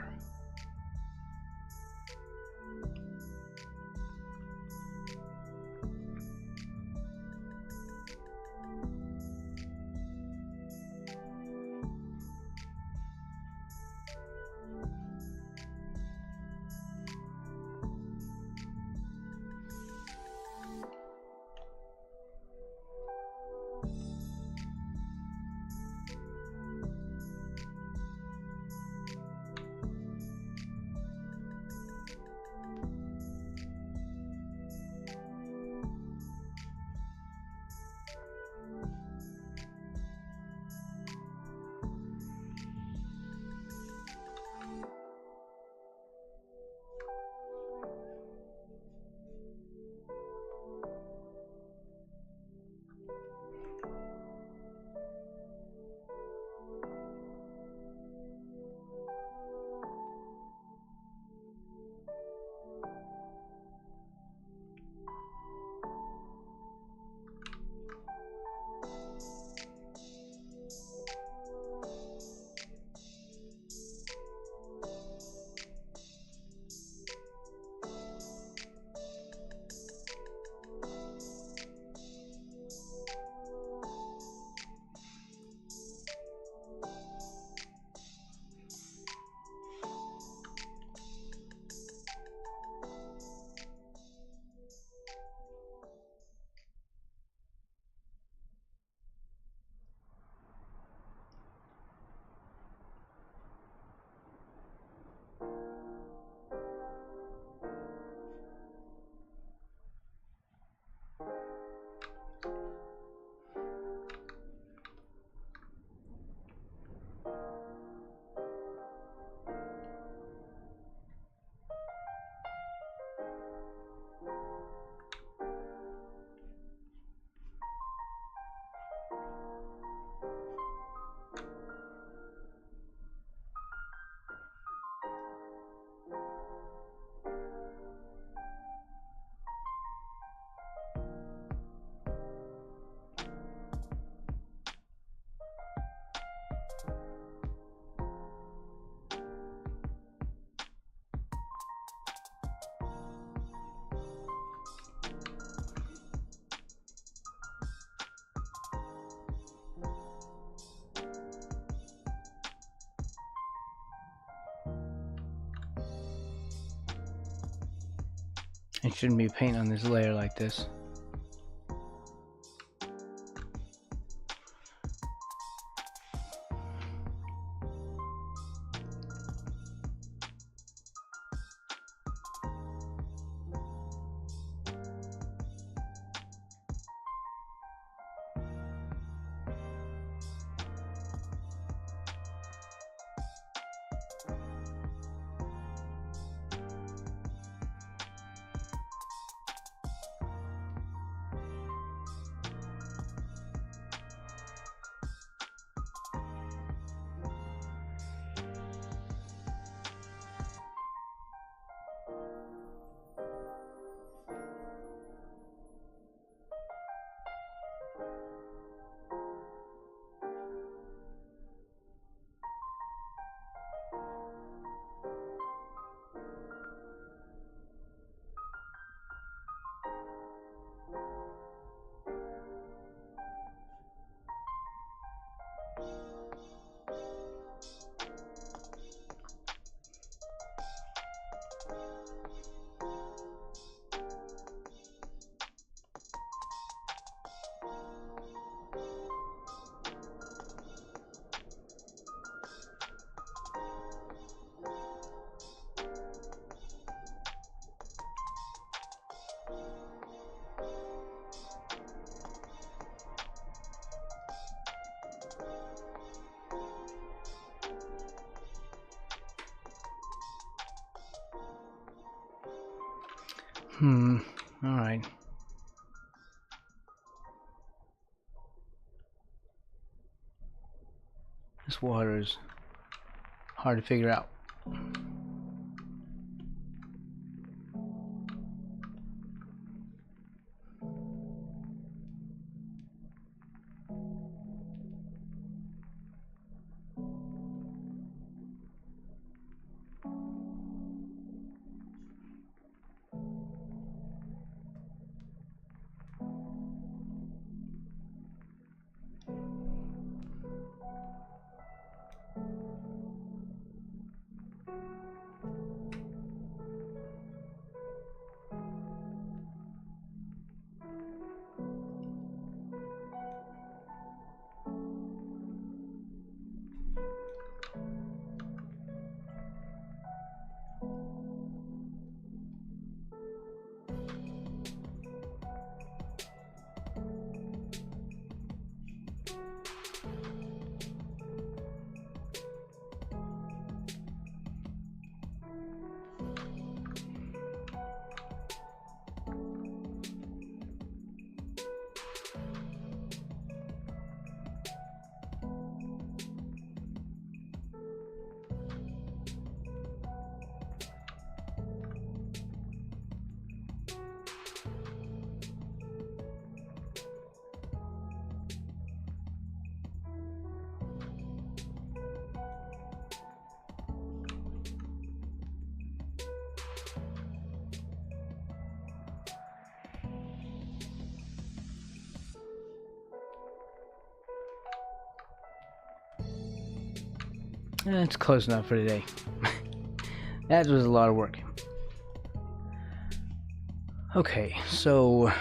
It shouldn't be paint on this layer like this. All right. This water is hard to figure out. It's close enough for today. That was a lot of work. Okay, so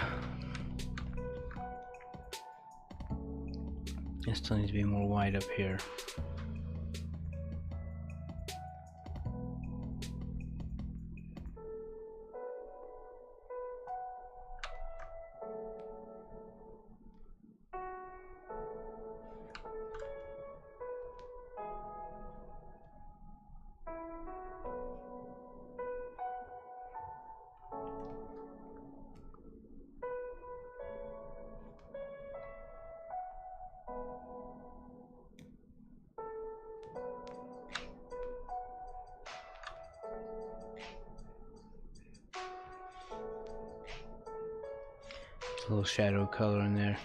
it still needs to be more wide up here. A little shadow color in there.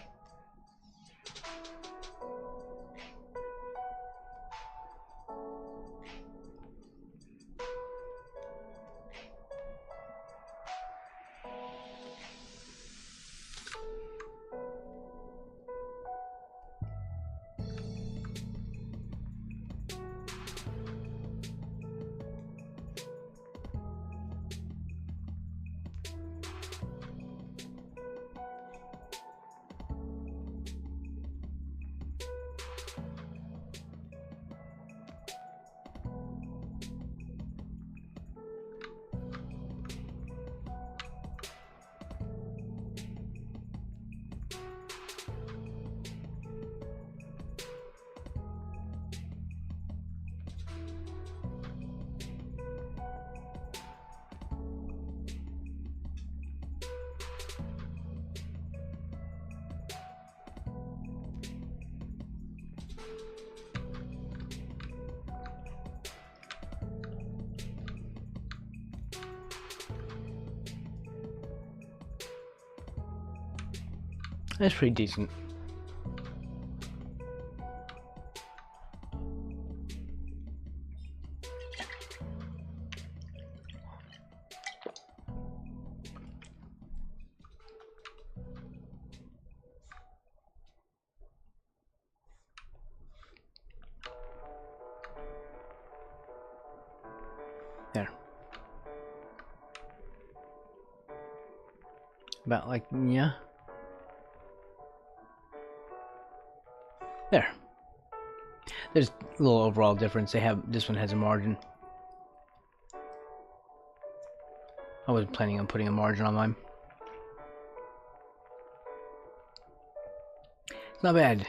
That's pretty decent. There. About like, yeah. There. There's a little overall difference. This one has a margin. I wasn't planning on putting a margin on mine. It's not bad.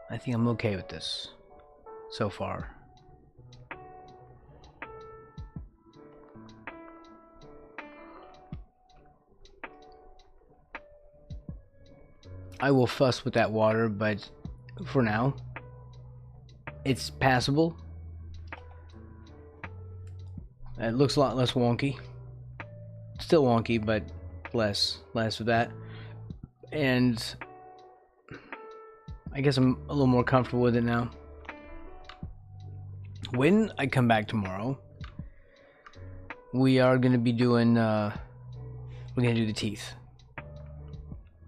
I think I'm okay with this so far. I will fuss with that water, but for now, it's passable. It looks a lot less wonky. Still wonky, but less of that. And I guess I'm a little more comfortable with it now. When I come back tomorrow, we are going to be doing, we're going to do the teeth.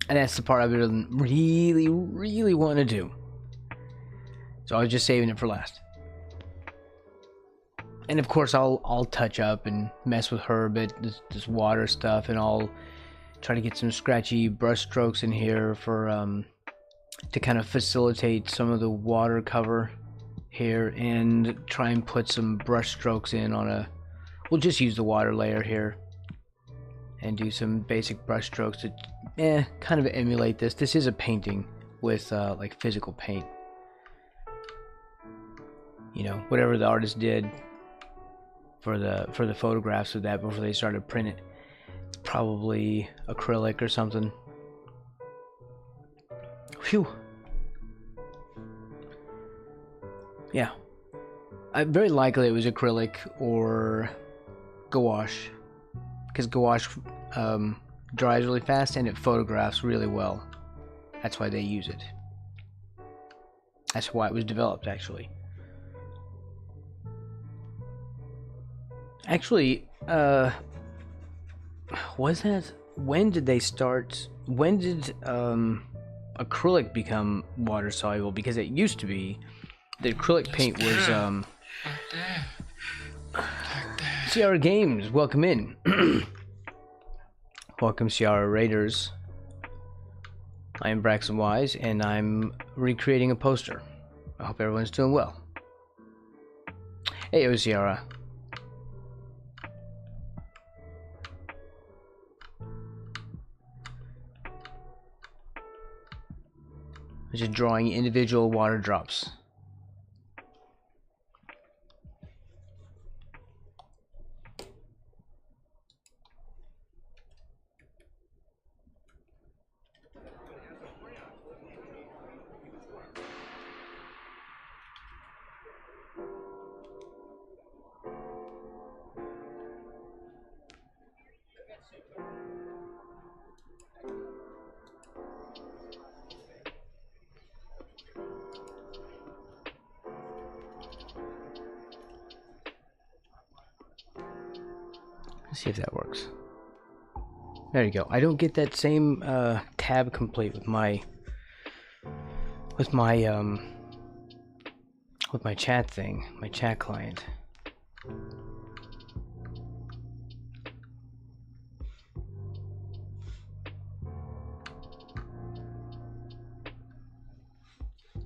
And that's the part I've been really want to do. So I was just saving it for last. And of course I'll touch up and mess with her a bit, this water stuff, and I'll try to get some scratchy brush strokes in here for to kind of facilitate some of the water cover here, and try and put some brush strokes in on we'll just use the water layer here and do some basic brush strokes to kind of emulate this. This is a painting with like physical paint. You know, whatever the artist did for the photographs of that before they started printing it. It's probably acrylic or something. Phew. Yeah. Very likely it was acrylic or gouache, because gouache dries really fast and it photographs really well. That's why they use it. That's why it was developed, actually. Actually, was that, when did they start, when did acrylic become water soluble? Because it used to be the acrylic paint was Ciara Games, welcome in. Welcome, Ciara Raiders. I am Braxton Wise, and I'm recreating a poster. I hope everyone's doing well. Hey, it was Ciara. Just drawing individual water drops. Let's see if that works. There you go. I don't get that same tab complete with my chat thing, my chat client.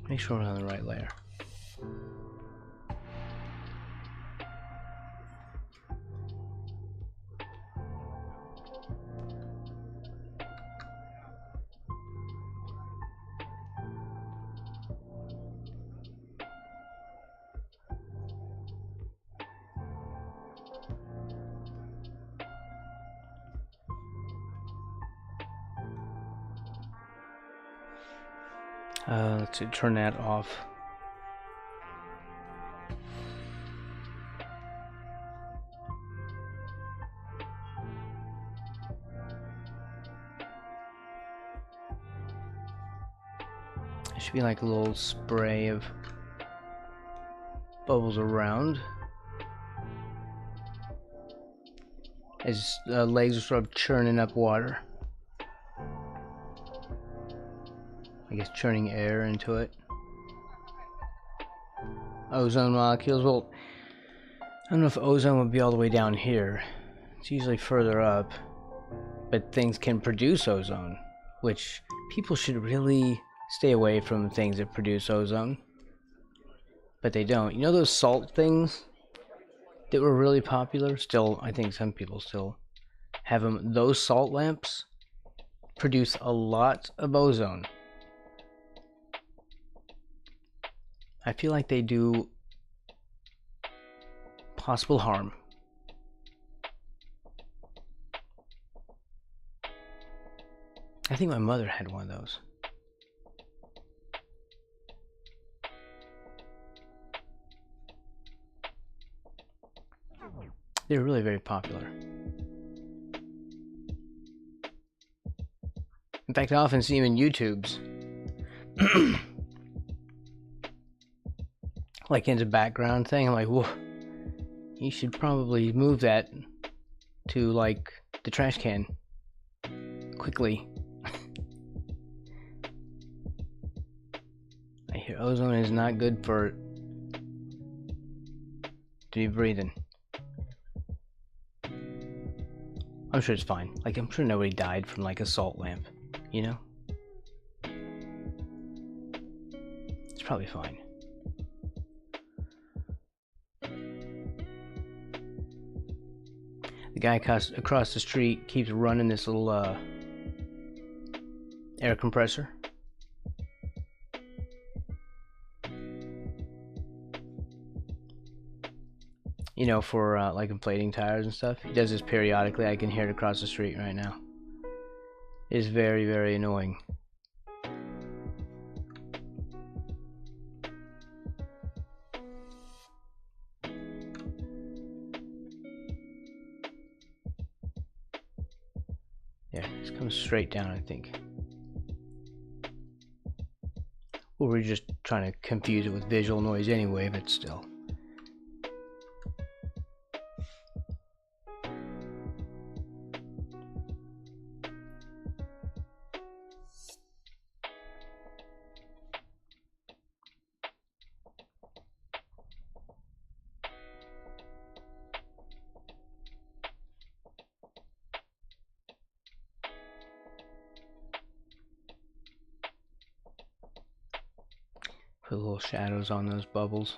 Make sure we're on the right layer. Let's see, turn that off. should be like a little spray of bubbles around. His legs are sort of churning up water. I guess churning air into it. Ozone molecules. Well, I don't know if ozone would be all the way down here. It's usually further up. But things can produce ozone, which people should really stay away from things that produce ozone. But they don't. You know those salt things that were really popular? Still, I think some people still have them. Those salt lamps produce a lot of ozone. I feel like they do possible harm. I think my mother had one of those. They're really very popular. In fact, I often see them in YouTubes. Like in the background thing. I'm like, whoa, you should probably move that to like the trash can quickly. I hear ozone is not good for to be breathing. I'm sure it's fine. Like, I'm sure nobody died from like a salt lamp, you know? It's probably fine. The guy across the street keeps running this little air compressor. You know, for like inflating tires and stuff. He does this periodically. I can hear it across the street right now. It is very, very annoying. Yeah, it's coming straight down, I think. Or we're just trying to confuse it with visual noise anyway, but still. Put little shadows on those bubbles.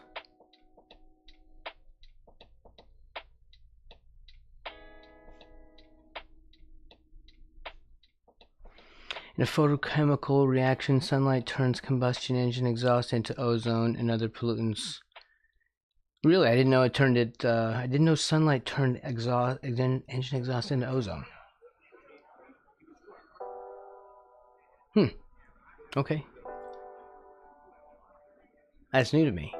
In a photochemical reaction, sunlight turns combustion engine exhaust into ozone and other pollutants. Really, I didn't know it turned it. I didn't know sunlight turned engine exhaust into ozone. Okay. That's new to me.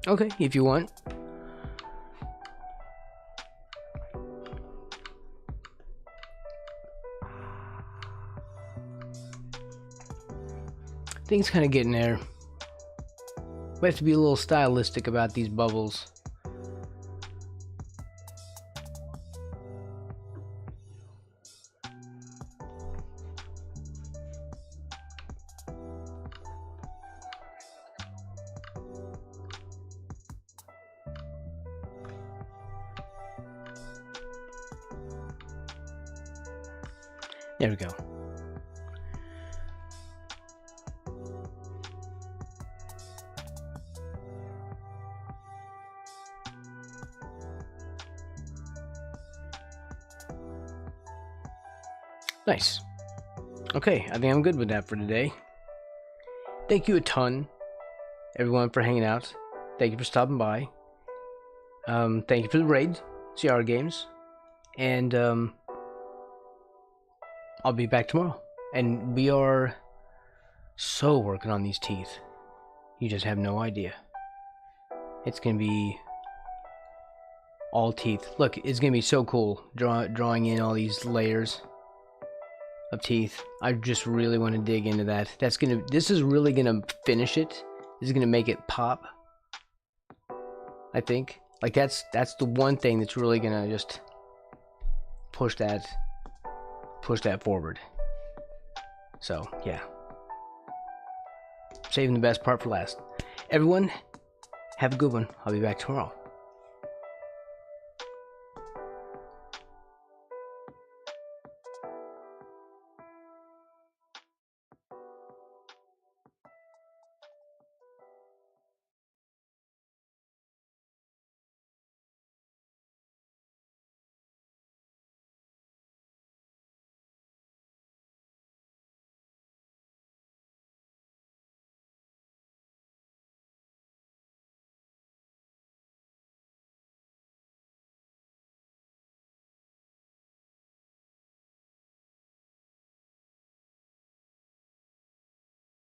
Okay, if you want. Things kind of getting there. We have to be a little stylistic about these bubbles. There we go. Nice. Okay, I think I'm good with that for today. Thank you a ton, everyone, for hanging out. Thank you for stopping by. Thank you for the raid, CR Games. And I'll be back tomorrow. And we are so working on these teeth. You just have no idea. It's going to be all teeth. Look, it's going to be so cool drawing in all these layers of teeth. I just really want to dig into that. This is really going to finish it. This is going to make it pop. I think. Like that's the one thing that's really going to just push that forward. So, yeah. Saving the best part for last. Everyone, have a good one. I'll be back tomorrow.